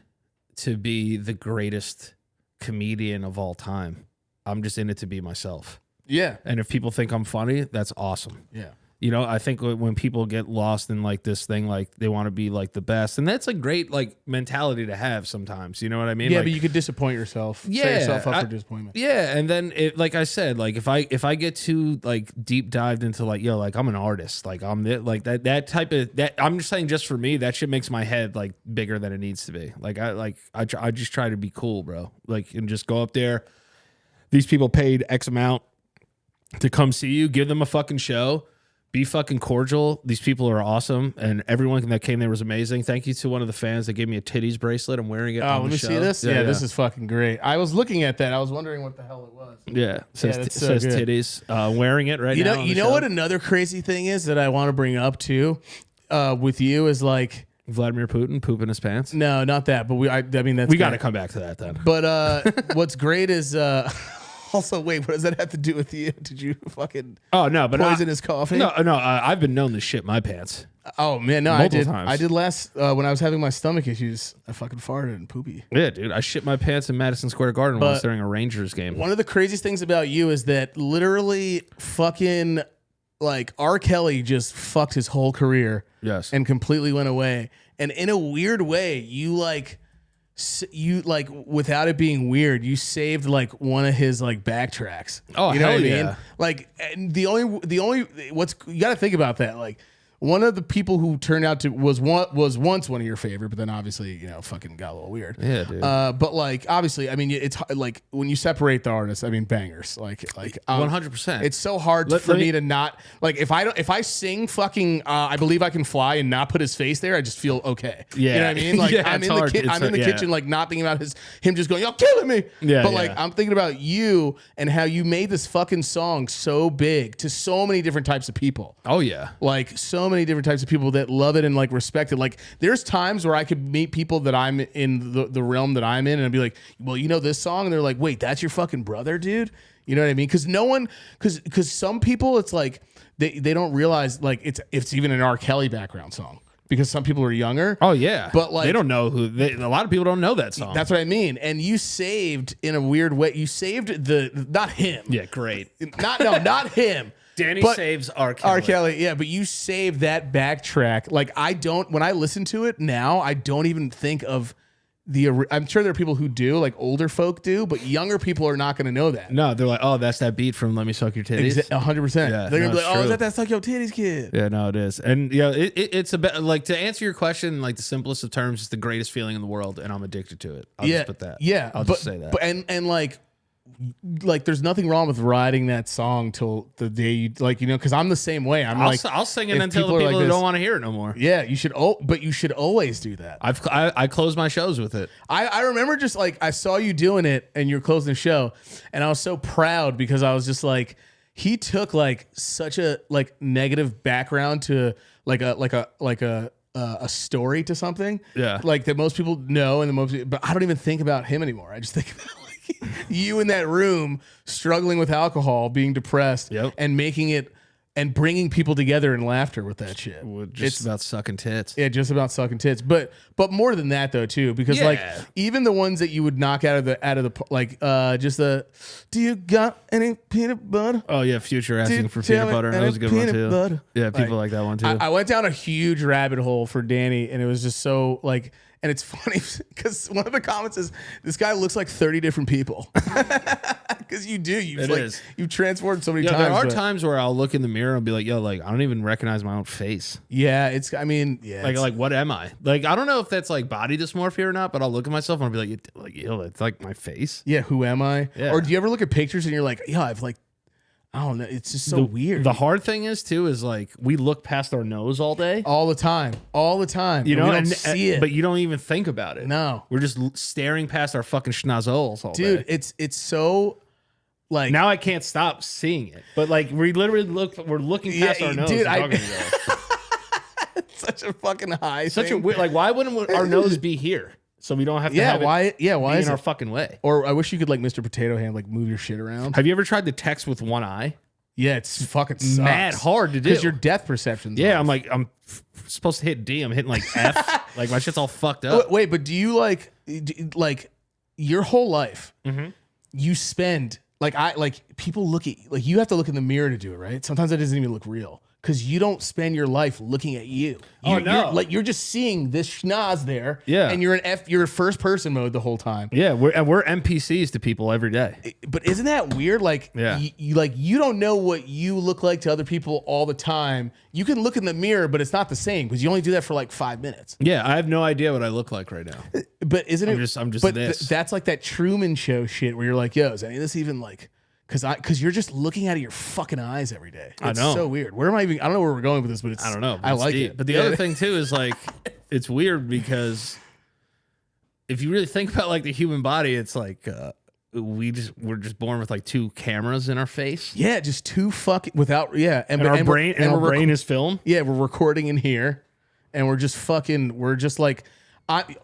to be the greatest comedian of all time. I'm just in it to be myself. Yeah. And if people think I'm funny, that's awesome. Yeah. You know, I think when people get lost in like this thing, like they want to be like the best, and that's a great like mentality to have sometimes. You know what I mean? Yeah, like, but you could disappoint yourself. Yeah, set yourself up for disappointment. Yeah, and then like I said, like if I get too like deep dived into like like I'm an artist, like I'm like that type of that. I'm just saying, just for me, that shit makes my head like bigger than it needs to be. Like I just try to be cool, bro. Like and just go up there. These people paid X amount to come see you. Give them a fucking show. Be fucking cordial. These people are awesome, and everyone that came there was amazing. Thank you to one of the fans that gave me a titties bracelet. I'm wearing it. Oh, let me see this. Yeah, this is fucking great. I was looking at that. I was wondering what the hell it was. Yeah, says so good. titties. Wearing it right now. You know what another crazy thing is that I want to bring up too, with you is like Vladimir Putin pooping his pants. no, not that, but I mean that's We got to come back to that then. But what's great is. Also, wait, what does that have to do with you? Did you fucking poison his coffee? No, I've been known to shit my pants. Oh man, no, Multiple I did. times. I did last when I was having my stomach issues. I fucking farted and poopy. Yeah, dude, I shit my pants in Madison Square Garden once during a Rangers game. One of the craziest things about you is that literally fucking like R. Kelly just fucked his whole career. Yes, and completely went away. And in a weird way, you without it being weird, you saved like one of his like backtracks. Oh, you know hell what I yeah. mean? Like, and the only what's you got to think about that. Like, one of the people who turned out to was once one of your favorite, but then obviously fucking got a little weird. Yeah, dude. But like obviously, I mean, it's like when you separate the artists, I mean, bangers. Like 100%. It's so hard for me to not like if I sing fucking I Believe I Can Fly and not put his face there, I just feel okay. Yeah. You know what I mean? Like Yeah, I'm it's in hard. the kitchen like not thinking about him just going, "You're killing me." Yeah, but like yeah. I'm thinking about you and how you made this fucking song so big to so many different types of people. Oh yeah. Like so many different types of people that love it and like respect it. Like there's times where I could meet people that I'm in the realm that I'm in and I'd be like, well, you know this song? And they're like, wait, that's your fucking brother, dude? You know what I mean? Because some people, it's like they don't realize like it's even an R. Kelly background song. Because some people are younger. Oh yeah, but like they don't know a lot of people don't know that song. That's what I mean. And you saved in a weird way. You saved not him. Yeah, great. Not him. Danny but saves R. Kelly. R. Kelly, yeah, but you saved that backtrack. Like when I listen to it now, I don't even think of I'm sure there are people who do, like older folk do, but younger people are not going to know that. No, they're like, oh, that's that beat from Let Me Suck Your Titties. 100%. Yeah, They're going to be like, oh, true. is that Suck Your Titties kid? Yeah, no, it is. And yeah, it's a bit like to answer your question, like the simplest of terms, it's the greatest feeling in the world, and I'm addicted to it. I'll just put that. Yeah. I'll just say that. But, and like there's nothing wrong with writing that song till the day you because I'm the same way. I'll sing it until the people don't want to hear it no more. Yeah, you should. But you should always do that. I close my shows with it. I remember just like I saw you doing it and you're closing the show, and I was so proud because I was just like, he took like such a like negative background to like a story to something. Yeah, like that most people know but I don't even think about him anymore. I just think about you in that room struggling with alcohol, being depressed, and making it and bringing people together in laughter with that shit. It's about sucking tits. Yeah, just about sucking tits. But more than that though too, because like even the ones that you would knock out of the like just the do you got any peanut butter? Oh yeah, Future asking for peanut butter. That was a good one too. Butter. Yeah, people like that one too. I went down a huge rabbit hole for Danny, and it was just so like. And it's funny because one of the comments is, this guy looks like 30 different people. Because you do. is. You've transformed so many times. There are times where I'll look in the mirror and be like, yo, like, I don't even recognize my own face. Yeah, like what am I? Like, I don't know if that's like body dysmorphia or not, but I'll look at myself and I'll be like, yo, it's like my face. Yeah, who am I? Yeah. Or do you ever look at pictures and you're like, yeah, I've like, I don't know. It's just so weird. The hard thing is too, is like we look past our nose all day. All the time. You know, we don't see it. But you don't even think about it. No. We're just staring past our fucking schnozzles all Dude, day. it's so like Now I can't stop seeing it. But like we literally we're looking past our nose. dude, and talking to it's such a fucking high Such thing. a weird, like, why wouldn't our nose be here? So we don't have to have why it is in our it? fucking way. Or I wish you could like Mr. Potato Hand, like move your shit around. Have you ever tried to text with one eye? Yeah, it's fucking sucks. Mad hard to do. Because your depth perception's Yeah, off. I'm supposed to hit D. I'm hitting like F. Like my shit's all fucked up. Wait, but do you like your whole life? Mm-hmm. You spend people look at like you have to look in the mirror to do it, right? Sometimes that doesn't even look real because you don't spend your life looking at you. You're just seeing this schnoz there, Yeah. and you're in first person mode the whole time. Yeah, we're NPCs to people every day. But isn't that weird? Like, Yeah. you don't know what you look like to other people all the time. You can look in the mirror, but it's not the same because you only do that for like 5 minutes. Yeah, I have no idea what I look like right now. But isn't it? I'm just But this. that's like that Truman Show shit where you're like, yo, is any of this even like? Because you're just looking out of your fucking eyes every day. It's I know. so weird. Where am I even? I don't know where we're going with this, but it's. I don't know. I It's like deep. it. But the other thing too is like, it's weird because if you really think about like the human body, it's like we're just born with like 2 cameras in our face. Yeah, just too fucking without. Yeah, And our brain is film. Yeah, we're recording in here, and we're just fucking. We're just like.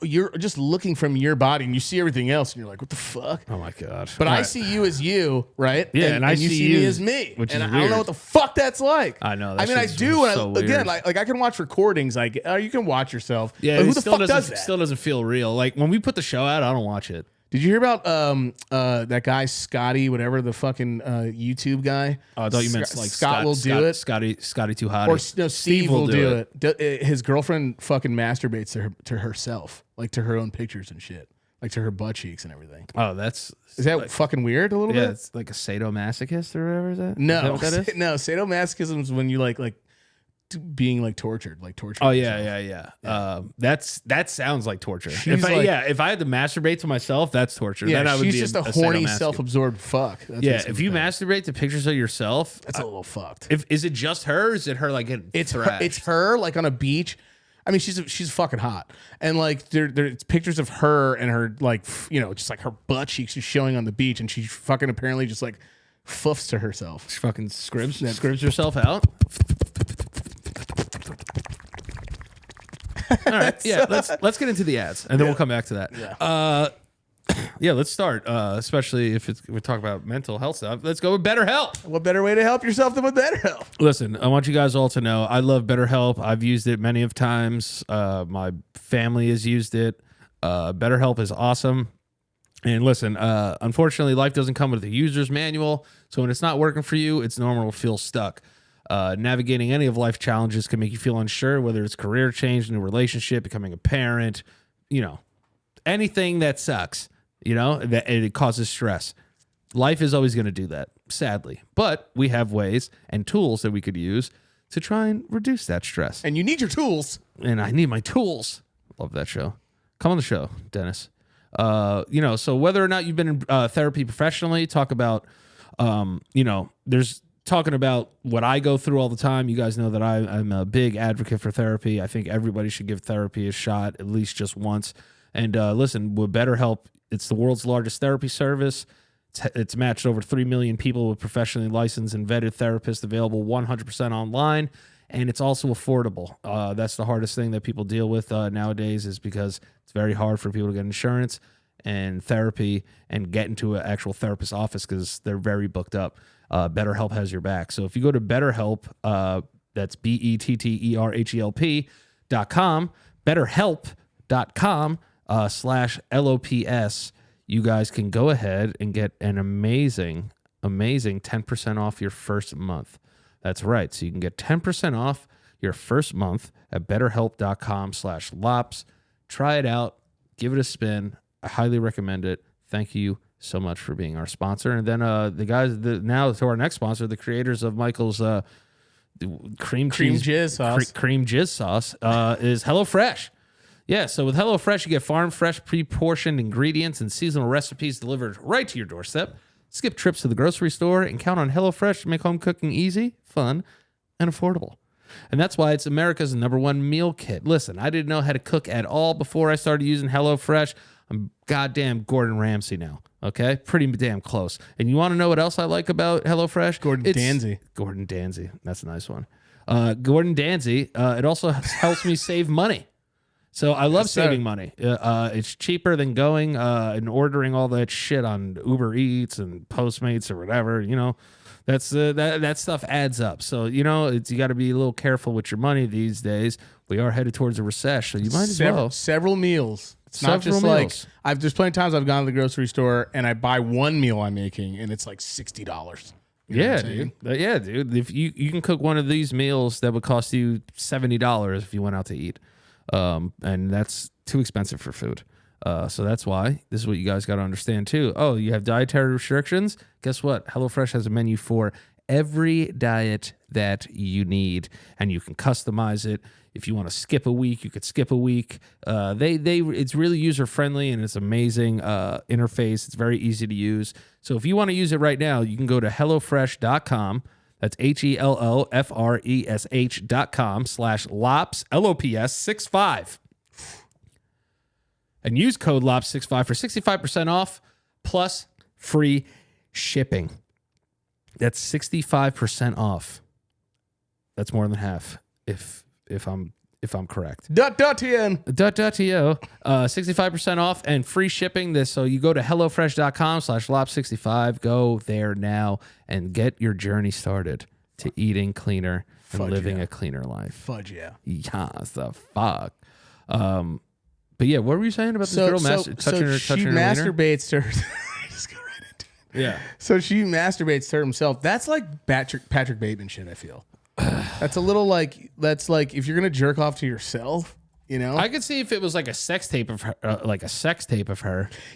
You're just looking from your body and you see everything else and you're like, what the fuck? Oh my god! But I see you as you, right? Yeah, and I you see me you, as me, which and is I don't weird. know what the fuck that's like. I know. I mean, I shit's do. And so again, weird. like I can watch recordings. Like you can watch yourself. Yeah, but who it the still fuck doesn't does that? still doesn't feel real. Like when we put the show out, I don't watch it. Did you hear about that guy Scotty, whatever the fucking YouTube guy? Oh, I thought you meant like Scott will do it. Scotty too hot. Or no, Steve will do it. His girlfriend fucking masturbates to herself, like to her own pictures and shit, like to her butt cheeks and everything. Oh, Is that like, fucking weird a little yeah, bit? it's like a sadomasochist or whatever is that? No, Is that what that is? no. Sadomasochism is when you like being like tortured, like torture. Oh yeah. That sounds like torture. She's like- If I had to masturbate to myself, that's torture. Yeah, then I would she's be just a a horny, sadomasochist. self-absorbed fuck. That's Yeah, what's if you gonna be. masturbate to pictures of yourself, That's a little fucked. is it just her? Or is it her like getting It's thrashed? her like on a beach. I mean, she's fucking hot, and like there's pictures of her and her like just like her butt cheeks just showing on the beach, and she fucking apparently just like foofs to herself. She fucking scribs herself out. All right, yeah. Let's get into the ads, and then we'll come back to that. Yeah, let's start. Especially if we talk about mental health stuff. Let's go with BetterHelp. What better way to help yourself than with BetterHelp? Listen, I want you guys all to know I love BetterHelp. I've used it many of times. My family has used it. BetterHelp is awesome. And listen, unfortunately, life doesn't come with a user's manual. So when it's not working for you, it's normal to feel stuck. Navigating any of life challenges can make you feel unsure, whether it's career change, new relationship, becoming a parent, anything that sucks, that it causes stress. Life is always going to do that, sadly. But we have ways and tools that we could use to try and reduce that stress. And you need your tools. And I need my tools. Love that show. Come on the show, Dennis. So whether or not you've been in therapy professionally, talk about, there's talking about what I go through all the time. You guys know that I'm a big advocate for therapy. I think everybody should give therapy a shot at least just once. And listen, with BetterHelp, it's the world's largest therapy service. It's matched over 3 million people with professionally licensed and vetted therapists, available 100% online. And it's also affordable. That's the hardest thing that people deal with nowadays, is because it's very hard for people to get insurance and therapy and get into an actual therapist's office because they're very booked up. BetterHelp has your back. So if you go to BetterHelp, that's BetterHelp.com, BetterHelp.com /LOPS, you guys can go ahead and get an amazing 10% off your first month. That's right. So you can get 10% off your first month at BetterHelp.com /LOPS. Try it out. Give it a spin. I highly recommend it. Thank you so much for being our sponsor. And then the guys, now to our next sponsor, the creators of Michael's cream jizz sauce is HelloFresh. Yeah, so with HelloFresh, you get farm fresh, pre-portioned ingredients and seasonal recipes delivered right to your doorstep. Skip trips to the grocery store and count on HelloFresh to make home cooking easy, fun, and affordable. And that's why it's America's #1 meal kit. Listen, I didn't know how to cook at all before I started using HelloFresh. I'm goddamn Gordon Ramsay now, okay? Pretty damn close. And you want to know what else I like about HelloFresh? Gordon Danzy. That's a nice one. Gordon Danzy. It also helps me save money. So I love saving money. It's cheaper than going and ordering all that shit on Uber Eats and Postmates or whatever. You know, that stuff adds up. So you know, you got to be a little careful with your money these days. We are headed towards a recession, so you might as well several meals. It's not just like there's plenty of times I've gone to the grocery store and I buy one meal I'm making and it's like $60. Yeah, dude. Yeah, dude. If you can cook one of these meals that would cost you $70 if you went out to eat. And that's too expensive for food. So that's why this is what you guys got to understand too. Oh, you have dietary restrictions? Guess what? HelloFresh has a menu for every diet that you need, and you can customize it. If you want to skip a week, you could skip a week. It's really user friendly and it's amazing interface. It's very easy to use. So if you want to use it right now, you can go to HelloFresh.com. That's HelloFresh.com/LOPS, LOPS65. And use code LOPS65 for 65% off plus free shipping. That's 65% off. That's more than half if I'm correct. .tn. 65% off and free shipping. So you go to HelloFresh.com/LOPS65. Go there now and get your journey started to eating cleaner and living a cleaner life. Fudge, yeah. Yes, the fuck. But yeah, what were you saying about this girl touching her masturbates to her. Just go right into it. Yeah. So she masturbates to herself. That's like Patrick Bateman shit, I feel. That's a little like, that's like if you're gonna jerk off to yourself, you know. I could see if it was like a sex tape of her,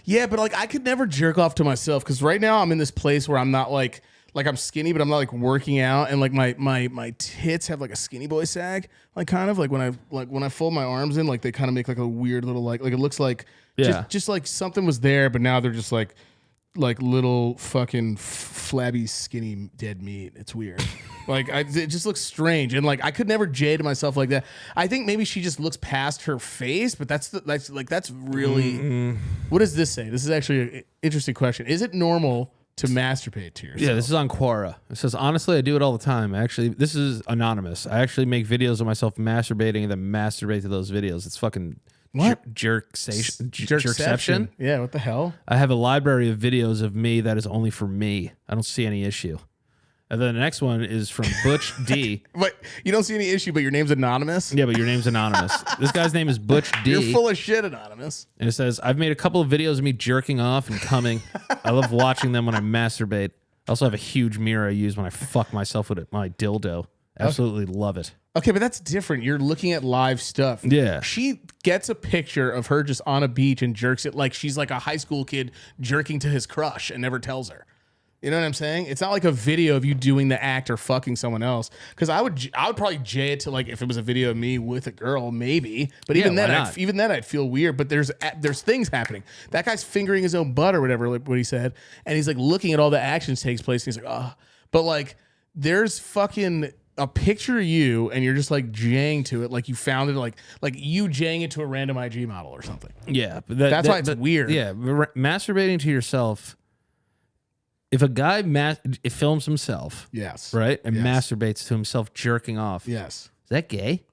Yeah, but like I could never jerk off to myself because right now I'm in this place where I'm not like I'm skinny, but I'm not like working out, and like my tits have like a skinny boy sag, like kind of like when I fold my arms in, like they kind of make like a weird little like it looks like just like something was there, but now they're just like little fucking flabby skinny dead meat. It's weird. It just looks strange, and like I could never jade to myself like that. I think maybe she just looks past her face, but that's really What does this say? This is actually an interesting question. Is it normal to masturbate to yourself? Yeah, this is on Quora. It says, honestly, I do it all the time. Actually, this is anonymous. I actually make videos of myself masturbating and then masturbate to those videos. It's fucking jerkception. Yeah, what the hell? I have a library of videos of me that is only for me. I don't see any issue. And then the next one is from Butch D. But you don't see any issue, but your name's anonymous? Yeah, but your name's anonymous. This guy's name is Butch D. You're full of shit, anonymous. And it says, I've made a couple of videos of me jerking off and coming. I love watching them when I masturbate. I also have a huge mirror I use when I fuck myself with my dildo. Absolutely love it. Okay, but that's different. You're looking at live stuff. Yeah. She gets a picture of her just on a beach and jerks it like she's like a high school kid jerking to his crush and never tells her. You know what I'm saying? It's not like a video of you doing the act or fucking someone else. Because I would probably jay it to like if it was a video of me with a girl, maybe. But even then, I'd feel weird. But there's things happening. That guy's fingering his own butt or whatever, like what he said, and he's like looking at all the actions takes place. And he's like, oh, but like there's fucking a picture of you, and you're just like jaying to it, like you found it, like you jaying it to a random IG model or something. Yeah, but that's why it's weird. Yeah, masturbating to yourself. If a guy films himself, yes, right, and masturbates to himself jerking off, yes, is that gay?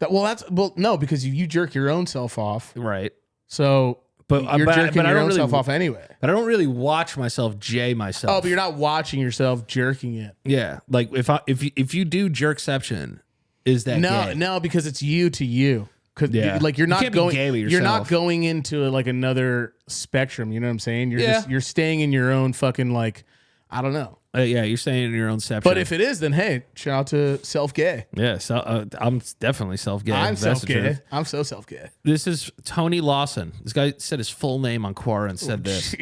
No, because you jerk your own self off, right? So, you're jerking your own self off anyway. But I don't really watch myself jay myself. Oh, but you're not watching yourself jerking it. Yeah, like if you do jerkception, is that gay? No, because it's you to you. Like you're not you're not going into like another spectrum. You know what I'm saying? You're staying in your own fucking like, I don't know. Yeah, you're staying in your own section. But if it is, then hey, shout out to self-gay. Yeah, so I'm definitely self-gay. I'm self-gay. I'm so self-gay. This is Tony Lawson. This guy said his full name on Quora and said this.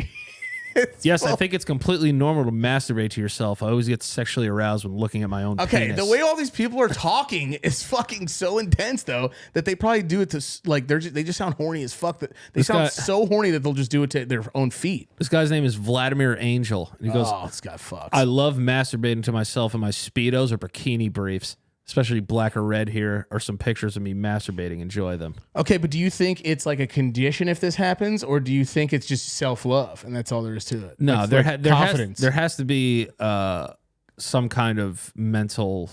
Yes, I think it's completely normal to masturbate to yourself. I always get sexually aroused when looking at my own Okay, penis. the way all these people are talking is fucking so intense, though, that they probably do it to like they just sound horny as fuck. That they sound so horny that they'll just do it to their own feet. This guy's name is Vladimir Angel. And he goes, "Oh, this guy fucks." I love masturbating to myself in my Speedos or bikini briefs, especially black or red here, or some pictures of me masturbating. Enjoy them. Okay, but do you think it's like a condition if this happens, or do you think it's just self-love and that's all there is to it? No, Like, confidence. There has to be some kind of mental.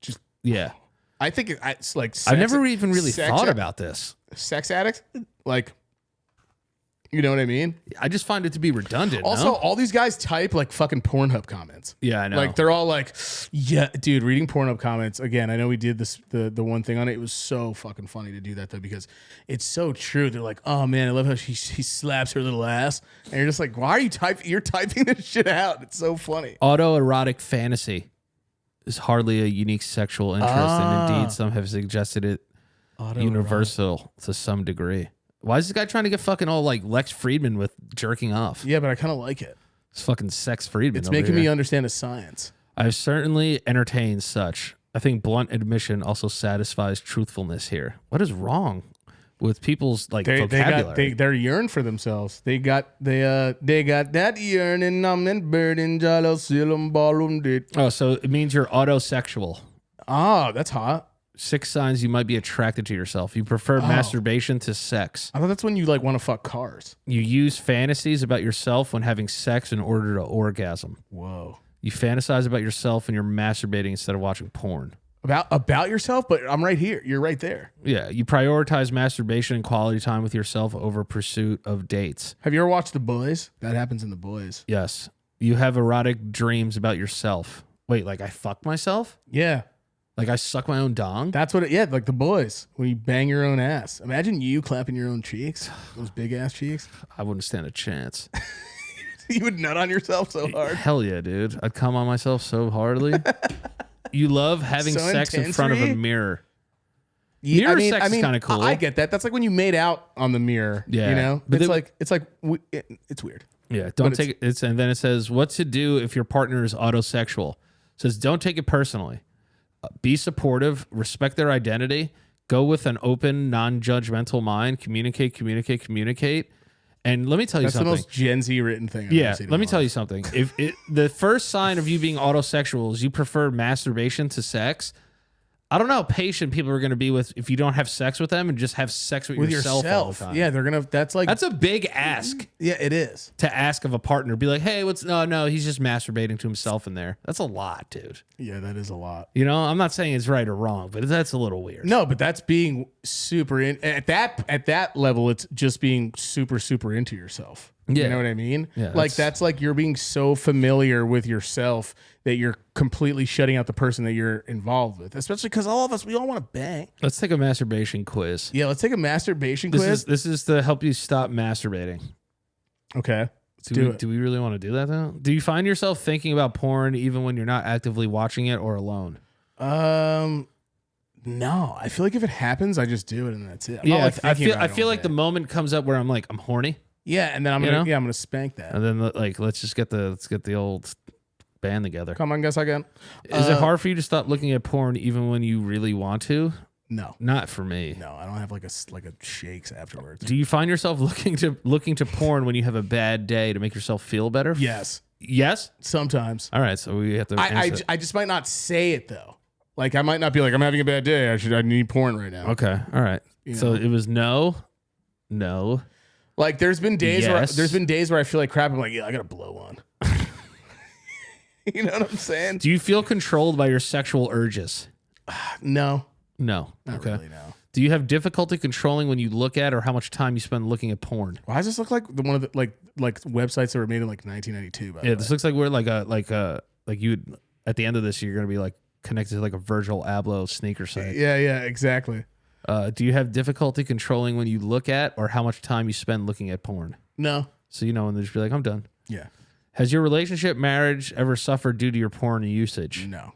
Just yeah. I think it's like I've never even really thought about this. Sex addict, like. You know what I mean? I just find it to be redundant. Also, all these guys type like fucking Pornhub comments. Yeah, I know. Like they're all like, yeah, dude, reading Pornhub comments. Again, I know we did this the one thing on it. It was so fucking funny to do that though, because it's so true. They're like, oh man, I love how he slaps her little ass. And you're just like, why are you typing? You're typing this shit out. It's so funny. Autoerotic fantasy is hardly a unique sexual interest, and indeed some have suggested it universal to some degree. Why is this guy trying to get fucking all like Lex Fridman with jerking off? Yeah, but I kind of like it. It's fucking sex Friedman. It's making me understand the science. I've certainly entertained such. I think blunt admission also satisfies truthfulness here. What is wrong with people's like vocabulary? They're yearn for themselves. They got that yearning, and burning jealousy, ballroom did. Oh, so it means you're autosexual. Ah, that's hot. 6 signs you might be attracted to yourself. You prefer masturbation to sex. I thought that's when you like want to fuck cars. You use fantasies about yourself when having sex in order to orgasm. Whoa. You fantasize about yourself when you're masturbating instead of watching porn. About yourself, but I'm right here. You're right there. Yeah, you prioritize masturbation and quality time with yourself over pursuit of dates. Have you ever watched The Boys? That happens in The Boys. Yes. You have erotic dreams about yourself. Wait, like I fuck myself? Yeah. Like I suck my own dong? That's what like The Boys, when you bang your own ass. Imagine you clapping your own cheeks, those big ass cheeks. I wouldn't stand a chance. You would nut on yourself so hard. Hell yeah, dude. I'd come on myself so hardly. You love having So sex in front of a mirror. Yeah, Mirror sex is kind of cool. I get that. That's like when you made out on the mirror. Yeah. You know? But It's weird. Yeah, don't take it. And then it says, what to do if your partner is autosexual. It says, don't take it personally. Be supportive, respect their identity, go with an open, non-judgmental mind, communicate. And let me tell you something. That's the most Gen Z written thing I've yeah, ever seen. let me tell you something. If the first sign of you being autosexual is you prefer masturbation to sex, I don't know how patient people are going to be with if you don't have sex with them and just have sex with yourself all the time. Yeah, they're gonna. That's a big ask. Yeah, it is. To ask of a partner, be like, hey, no, he's just masturbating to himself in there. That's a lot, dude. Yeah, that is a lot. You know, I'm not saying it's right or wrong, but that's a little weird. No, but that's being super at that level. It's just being super into yourself. Yeah. You know what I mean? Yeah, like that's like you're being so familiar with yourself that you're completely shutting out the person that you're involved with. Especially because all of us, we all want to bang. Let's take a masturbation quiz. Yeah, let's take a masturbation quiz. This is to help you stop masturbating. Okay. Do we really want to do that though? Do you find yourself thinking about porn even when you're not actively watching it or alone? No. I feel like if it happens, I just do it and that's it. I'm not, Yeah, like, I feel like the moment comes up where I'm like, I'm horny. Yeah, and then I'm gonna spank that. And then like let's get the old band together. Come on, guess again. Is it hard for you to stop looking at porn even when you really want to? No. Not for me. No, I don't have like a shakes afterwards. Do you find yourself looking to porn when you have a bad day to make yourself feel better? Yes. Yes? Sometimes. All right, so we have to I just might not say it though. Like I might not be like, I'm having a bad day. I need porn right now. Okay. All right. So it was no. Like there's been days Yes. where I feel like crap. I'm like, yeah, I gotta blow one. You know what I'm saying? Do you feel controlled by your sexual urges? No. No. Not Okay. really, no. Do you have difficulty controlling when you look at or how much time you spend looking at porn? Why does this look like one of the like websites that were made in like 1992? By the way. This looks like we're like you at the end of this you're gonna be like connected to like a Virgil Abloh sneaker site. Yeah, exactly. Do you have difficulty controlling when you look at or how much time you spend looking at porn? No. So and they just be like, I'm done. Yeah. Has your relationship, marriage ever suffered due to your porn usage? No.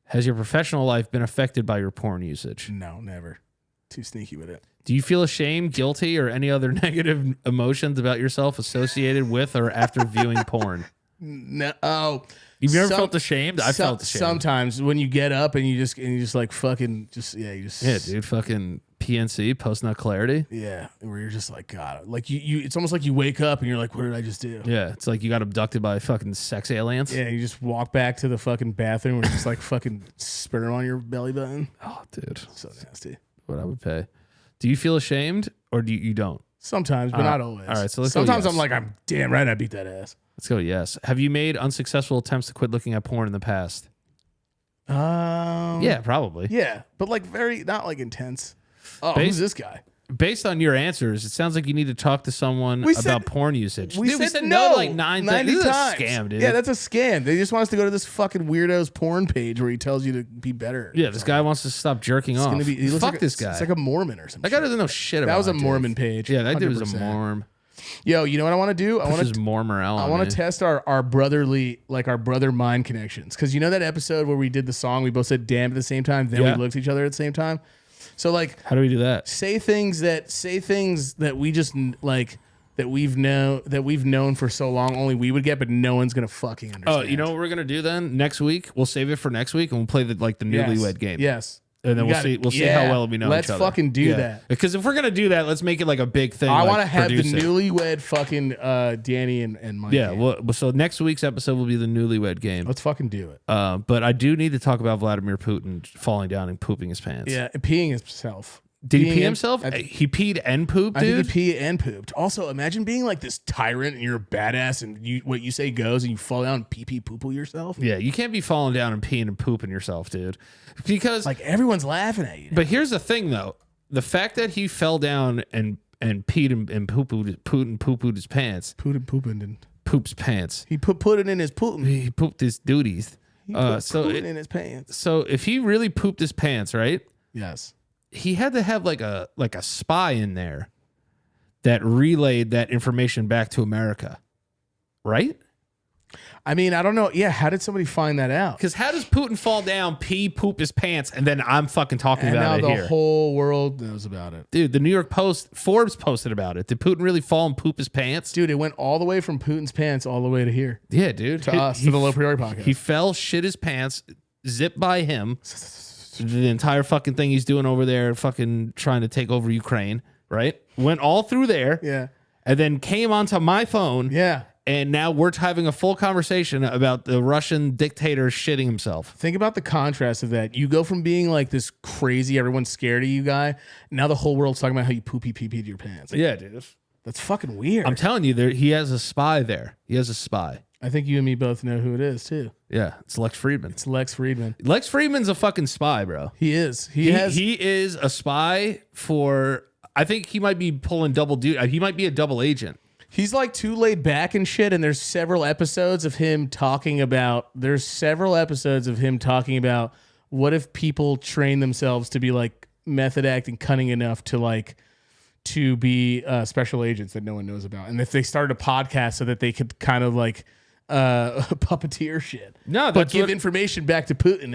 Has your professional life been affected by your porn usage? No, never. too sneaky with it. Do you feel ashamed, guilty, or any other negative emotions about yourself associated with or after viewing porn? No. Oh, you've never felt ashamed? I felt ashamed. Sometimes when you get up and you just like fucking yeah, dude, fucking PNC, post nut clarity. Yeah, where you're just like, God, like you it's almost like you wake up and you're like, what did I just do? Yeah, it's like you got abducted by fucking sex aliens. Yeah, you just walk back to the fucking bathroom and just like fucking sperm on your belly button. Oh, dude, so nasty. What I would pay. Do you feel ashamed or do you don't? Sometimes, but not always. All right, so let's sometimes go yes. I'm like, I'm damn right I beat that ass. Let's go yes. Have you made unsuccessful attempts to quit looking at porn in the past? Yeah, probably. Yeah, but like not like intense. Oh, who's this guy? Based on your answers, it sounds like you need to talk to someone about porn usage. We said no to like 90 times. This is a scam, dude. Yeah, that's a scam. They just want us to go to this fucking weirdo's porn page where he tells you to be better. Yeah, this guy wants to stop jerking off. Fuck this guy. It's like a Mormon or something. That guy doesn't know shit about it. That was a Mormon page. Yeah, that 100%. dude was a Mormon. Yo, you know what I want to do? I want to test our brotherly, like our brother mind connections. Because you know that episode where we did the song, we both said damn at the same time, then we looked at each other at the same time? So like, how do we do that? Say things that we just like that we've known for so long, only we would get, but no one's gonna fucking understand. Oh, you know what we're gonna do then? Next week, we'll save it for next week, and we'll play the newlywed game. Yes, and then we'll see how well we know each other. Let's fucking do that. Because if we're gonna do that, let's make it like a big thing. I want to have the newlywed fucking Danny and Mike. Yeah. Well, so next week's episode will be the newlywed game. Let's fucking do it. But I do need to talk about Vladimir Putin falling down and pooping his pants. Yeah, and peeing himself. Did he pee himself? He peed and pooped, dude? I think he peed and pooped. Also, imagine being like this tyrant and you're a badass and what you say goes and you fall down and pee poo poo yourself. Yeah, you can't be falling down and peeing and pooping yourself, dude. Because like everyone's laughing at you. But here's the thing, though. The fact that he fell down and peed and poo-pooed his pants. Poops pants. He put it in his pooping. He pooped his duties. He put it in his pants. So if he really pooped his pants, right? Yes. He had to have like a spy in there that relayed that information back to America, right? I mean, I don't know. Yeah, how did somebody find that out? Because how does Putin fall down, poop his pants, and then I'm fucking talking about it here? Now the whole world knows about it. Dude, the New York Post, Forbes posted about it. Did Putin really fall and poop his pants? Dude, it went all the way from Putin's pants all the way to here. Yeah, dude. To us, to the LoPriore podcast. He fell, shit his pants, zipped by him. The entire fucking thing he's doing over there, fucking trying to take over Ukraine, right? Went all through there. Yeah. And then came onto my phone. Yeah. And now we're having a full conversation about the Russian dictator shitting himself. Think about the contrast of that. You go from being like this crazy, everyone's scared of you guy. Now the whole world's talking about how you pee-peed your pants. Yeah, dude. That's fucking weird. I'm telling you, he has a spy there. He has a spy. I think you and me both know who it is, too. Yeah, it's Lex Fridman. It's Lex Fridman. Lex Fridman's a fucking spy, bro. He is. He is a spy for... I think he might be pulling double duty. He might be a double agent. He's like too laid back and shit, and there's several episodes of him talking about... what if people train themselves to be like method acting cunning enough to be special agents that no one knows about. And if they started a podcast so that they could kind of like puppeteer shit. No, but give information back to Putin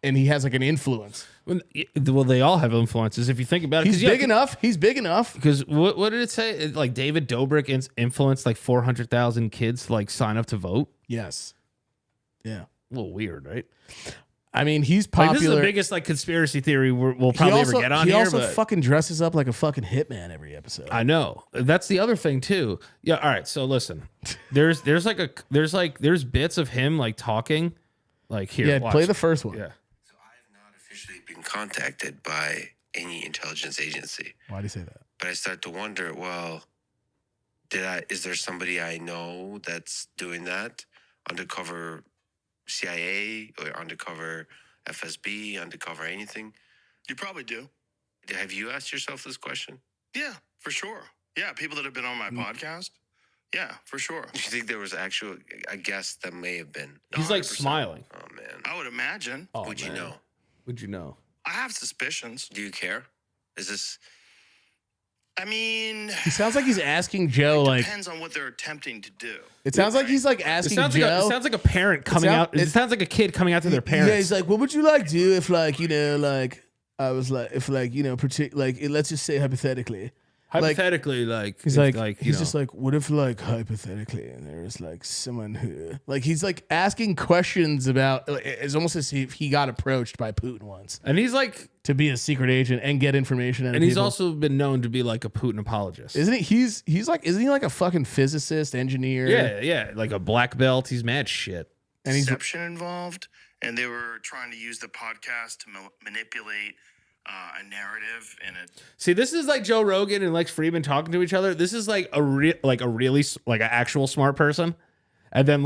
and he has like an influence. Well, they all have influences if you think about it. He's big enough. He's big enough. Because what did it say? Like David Dobrik influenced like 400,000 kids to like sign up to vote. Yes. Yeah. A little weird, right? I mean, he's popular. Like, this is the biggest like conspiracy theory we'll probably ever get on here. He also fucking dresses up like a fucking hitman every episode. I know. That's the other thing too. Yeah. All right. So listen, there's bits of him like talking, like here. Yeah. Watch. Play the first one. Yeah. So I have not officially been contacted by any intelligence agency. Why do you say that? But I start to wonder, well, is there somebody I know that's doing that? Undercover CIA or undercover FSB, undercover anything? You probably do. Have you asked yourself this question? Yeah, for sure. Yeah, people that have been on my podcast. Yeah, for sure. Do you think there was actual a guest that may have been? He's like 100%. smiling. Oh man. I would imagine. Oh, Would you know? Would you know? I have suspicions. Do you care? Is this? I mean, He sounds like he's asking Joe, like, depends on what they're attempting to do. it sounds like he's like It asking sounds Joe. like a parent coming out. It sounds like a kid coming out to their parents. Yeah, he's like, what would you like to do if, like, you know, like, I was like, if like, you know, let's just say hypothetically. Hypothetically, He's he's just like, what if like hypothetically, and there was like someone who like he's like asking questions about. It's almost as if he got approached by Putin once, and he's like to be a secret agent and get information. And he's also been known to be like a Putin apologist, isn't he? He's like, isn't he like a fucking physicist, engineer? Yeah, like a black belt. He's mad shit. And he's deception involved, and they were trying to use the podcast to manipulate a narrative in it. See, this is like Joe Rogan and Lex Fridman talking to each other. This is like a really like an actual smart person, and then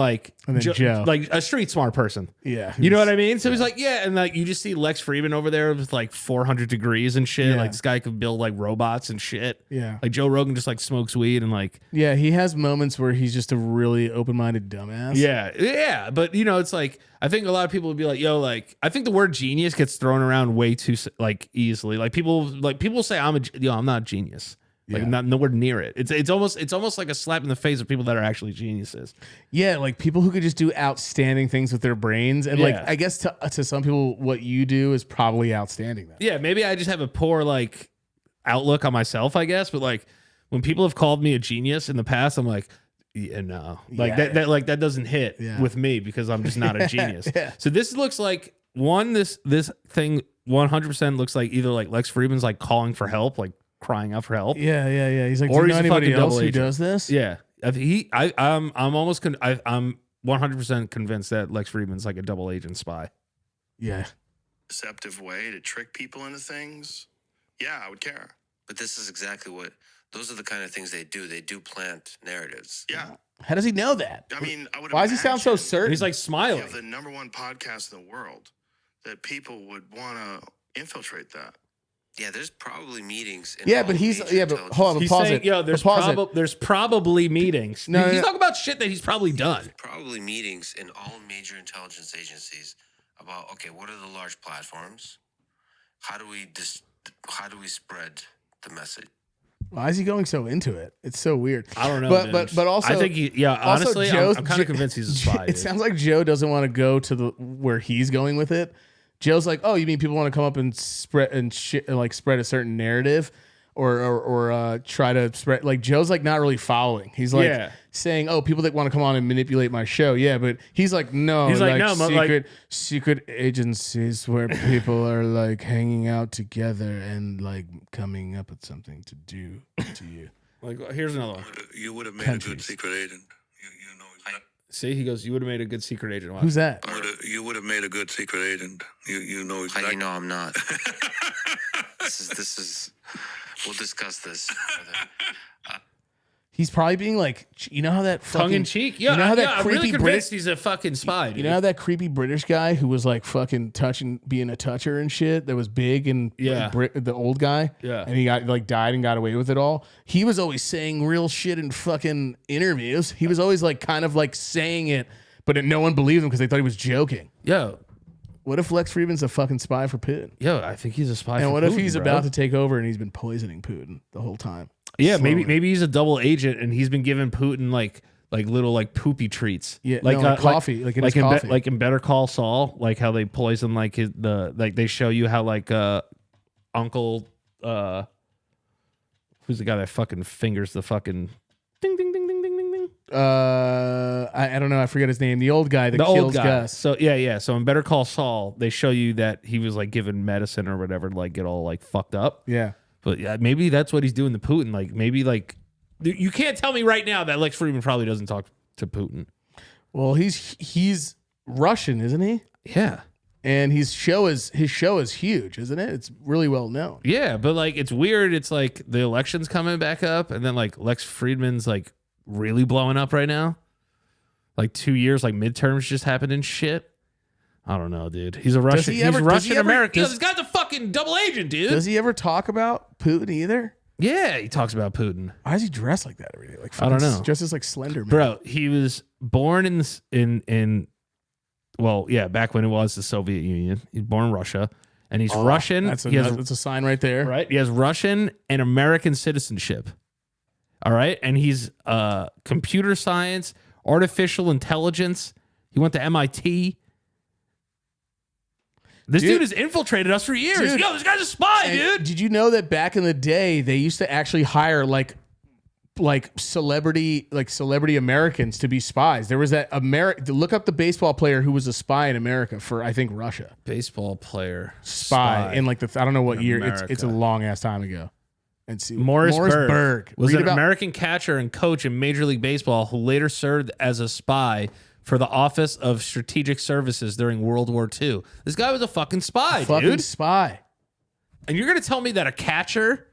Joe, like a street smart person. Yeah, you know what I mean. So he's like, yeah, and like you just see Lex Fridman over there with like 400 degrees and shit. Yeah. Like this guy could build like robots and shit. Yeah, like Joe Rogan just like smokes weed and like he has moments where he's just a really open-minded dumbass. Yeah, but you know, it's like I think a lot of people would be like, yo, like I think the word genius gets thrown around way too like easily. Like people say I'm not a genius. Like not nowhere near it. It's almost like a slap in the face of people that are actually geniuses. Yeah, like people who could just do outstanding things with their brains, and like I guess to some people, what you do is probably outstanding. Then. Yeah, maybe I just have a poor like outlook on myself, I guess. But like when people have called me a genius in the past, I'm like, yeah, no, like that doesn't hit with me because I'm just not a genius. So this looks like this thing 100% looks like either like Lex Fridman's like calling for help, like crying out for help. Yeah. He's like, or do you he's know anybody else who does this? Yeah, I'm 100% convinced that Lex Fridman's like a double agent spy. Yeah, deceptive way to trick people into things. Yeah, I would care. But this is exactly what. Those are the kind of things they do. They do plant narratives. Yeah. How does he know that? I mean, why does he sound so certain? He's like smiling. You have the #1 podcast in the world that people would want to infiltrate that. Yeah, there's probably meetings. But hold on, pause it. Yo, there's probably meetings. He's talking about shit that he's probably done. Probably meetings in all major intelligence agencies about what are the large platforms? How do we spread the message? Why is he going so into it? It's so weird. I don't know, but also I think honestly, I'm kind of convinced he's a spy. It sounds like Joe doesn't want to go to where he's going with it. Joe's like, oh, you mean people want to come up and spread a certain narrative, or try to spread? Like Joe's like not really following. He's like saying, oh, people that want to come on and manipulate my show. Yeah, but he's like, no, he's like no, secret agencies where people are like hanging out together and like coming up with something to do to you. Like, here's another one. You would have made a good secret agent. You know. See, he goes, you would have made a good secret agent. Who's that? You would have made a good secret agent. You know exactly. How do you know I'm not? This is. We'll discuss this. He's probably being like, you know how that fucking, tongue in cheek. Yeah, you know how that I'm creepy really convinced he's a fucking spy. Dude. You know how that creepy British guy who was like fucking being a toucher and shit that was big and the old guy. Yeah, and he got like died and got away with it all. He was always saying real shit in fucking interviews. He was always like kind of like saying it, but no one believed him because they thought he was joking. Yo. What if Lex Fridman's a fucking spy for Putin? Yo, I think he's a spy and for Putin. And what if he's about to take over and he's been poisoning Putin the whole time? Yeah, slowly. maybe he's a double agent and he's been giving Putin like little like poopy treats. Yeah, like coffee, like coffee. Like in Better Call Saul, like how they poison like they show you how like Uncle who's the guy that fucking fingers the fucking ding ding ding ding ding ding ding. I don't know. I forget his name. The old guy that kills Gus. So yeah. So in Better Call Saul, they show you that he was like given medicine or whatever to like get all like fucked up. Yeah. But yeah, maybe that's what he's doing to Putin. Like maybe like you can't tell me right now that Lex Fridman probably doesn't talk to Putin. Well, he's Russian, isn't he? Yeah. And his show is huge, isn't it? It's really well known. Yeah, but like it's weird. It's like the election's coming back up, and then like Lex Fridman's like really blowing up right now. Like 2 years, like midterms just happened and shit. I don't know, dude. He's a Russian. He's Russian American. This guy's a fucking double agent, dude. Does he ever talk about Putin either? Yeah, he talks about Putin. Why is he dressed like that every day? Like I don't know. Dresses like Slender Man. Bro, he was born in well, yeah, back when it was the Soviet Union. He's born in Russia, and he's Russian. That's a sign right there. Right? He has Russian and American citizenship. All right? And he's computer science, artificial intelligence. He went to MIT. This dude has infiltrated us for years. Dude. Yo, this guy's a spy, And dude. did you know that back in the day they used to actually hire like celebrity Americans to be spies? There was that look up the baseball player who was a spy in America for I think Russia. Baseball player. Spy in like I don't know what year. America. It's a long ass time ago. And see Morris Berg was Read an American catcher and coach in Major League Baseball who later served as a spy for the Office of Strategic Services during World War II. This guy was a fucking spy, dude. Spy. And you're going to tell me that a catcher...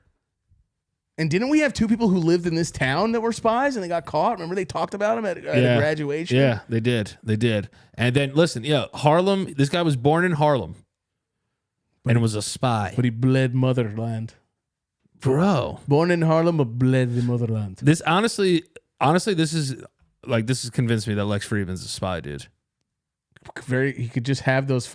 And didn't we have two people who lived in this town that were spies and they got caught? Remember they talked about them at a graduation? Yeah, they did. They did. And then, listen, Harlem, this guy was born in Harlem and was a spy. But he bled motherland. Bro. Born in Harlem, but bled the motherland. This, honestly, this has convinced me that Lex Fridman's a spy, dude. He could just have those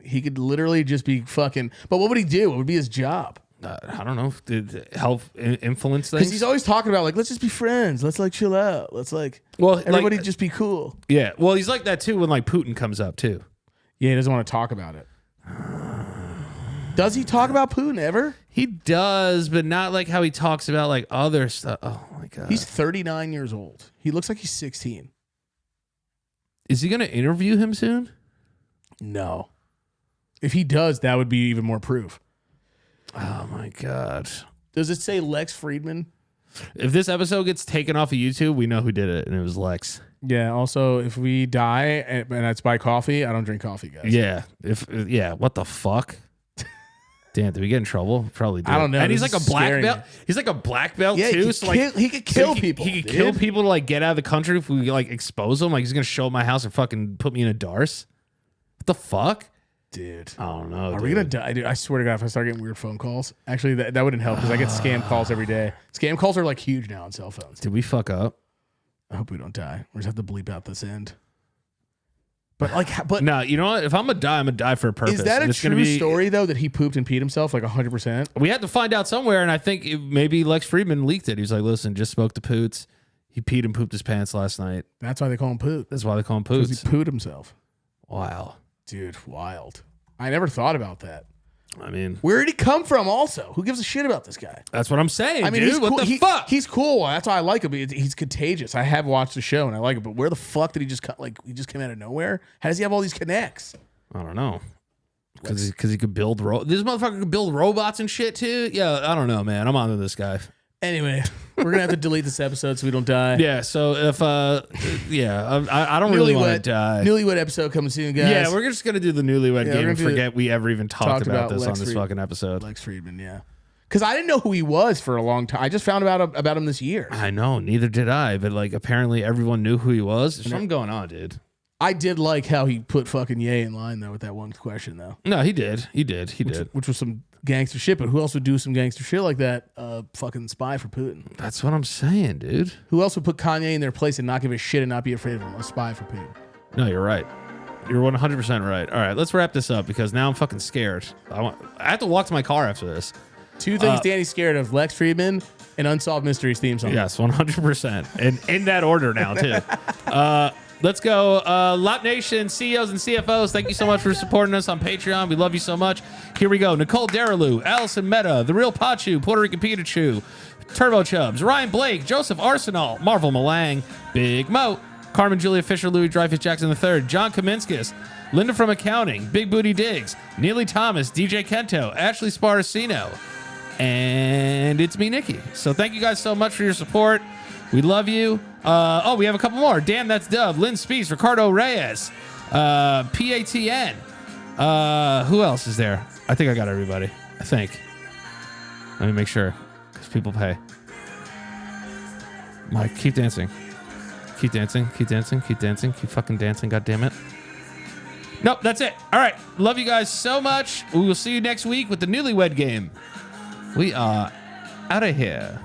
he could literally just be fucking, but what would he do? What would be his job? I don't know. Did help influence things? Because he's always talking about like, let's just be friends. Let's like chill out. Let's everybody just be cool. Yeah. Well, he's like that too when like Putin comes up too. Yeah, he doesn't want to talk about it. Does he talk about Putin ever? He does, but not like how he talks about like other stuff. Oh my God. He's 39 years old. He looks like he's 16. Is he going to interview him soon? No. If he does, that would be even more proof. Oh my God. Does it say Lex Fridman? If this episode gets taken off of YouTube, we know who did it, and it was Lex. Yeah. Also, if we die and that's by coffee, I don't drink coffee, guys. Yeah. What the fuck? Damn, did we get in trouble? Probably did. I don't know. And he's like a black belt. Me. He's like a black belt yeah, too. He could kill people. He could kill people to like get out of the country if we like expose him. Like he's gonna show up at my house and fucking put me in a darce. What the fuck? Dude. I don't know. Are we gonna die? Dude, I swear to God, if I start getting weird phone calls, actually that wouldn't help because I get scam calls every day. Scam calls are like huge now on cell phones. Did we fuck up? I hope we don't die. We just have to bleep out this end. But no, you know what? If I'm gonna die, I'm gonna die for a purpose. Is that a true story though that he pooped and peed himself like 100%? We had to find out somewhere, and I think maybe Lex Fridman leaked it. He was like, "Listen, just spoke to Poots. He peed and pooped his pants last night. That's why they call him Poot. That's why they call him Poots. Because he pooed himself. Wow, dude, wild. I never thought about that. I mean, where did he come from? Also, who gives a shit about this guy? That's what I'm saying. I mean, dude, what the fuck? He's cool. That's why I like him. He's contagious. I have watched the show and I like it. But where the fuck did he just he just came out of nowhere? How does he have all these connects? I don't know. Because he could build this motherfucker could build robots and shit too. Yeah, I don't know, man. I'm onto this guy. Anyway, we're gonna have to delete this episode so we don't die. Yeah. So if I don't really want to die. Newlywed episode coming soon, guys. Yeah, we're just gonna do the Newlywed game and forget we ever even talked about this on this fucking episode. Lex Fridman, yeah. Because I didn't know who he was for a long time. I just found about him this year. I know, neither did I. But like, apparently everyone knew who he was. There's something going on, dude. I did like how he put fucking Ye in line though with that one question though. No, he did. Which was some gangster shit, but who else would do some gangster shit like that? Fucking spy for Putin. That's what I'm saying, dude. Who else would put Kanye in their place and not give a shit and not be afraid of him? A spy for Putin. No, you're right. You're 100% right. All right, let's wrap this up because now I'm fucking scared. I have to walk to my car after this. Two things Danny's scared of: Lex Fridman and Unsolved Mysteries theme song. Yes, 100%. And in that order now, too. Let's go. Lop Nation, CEOs and CFOs, thank you so much for supporting us on Patreon. We love you so much. Here we go. Nicole Derilu, Allison Meta, The Real Pachu, Puerto Rican Pikachu, Turbo Chubs, Ryan Blake, Joseph Arsenal, Marvel Malang, Big Mo, Carmen Julia Fisher, Louis Dreyfus Jackson III, John Kaminskis, Linda from Accounting, Big Booty Diggs, Neely Thomas, DJ Kento, Ashley Sparacino, and it's me, Nikki. So thank you guys so much for your support. We love you. We have a couple more. Damn, that's Dub. Lynn Spees, Ricardo Reyes, PATN. Who else is there? I think I got everybody. I think. Let me make sure, because people pay. Mike, keep dancing. Keep dancing. Keep dancing. Keep dancing. Keep fucking dancing. God damn it. Nope, that's it. All right. Love you guys so much. We will see you next week with the Newlywed Game. We are out of here.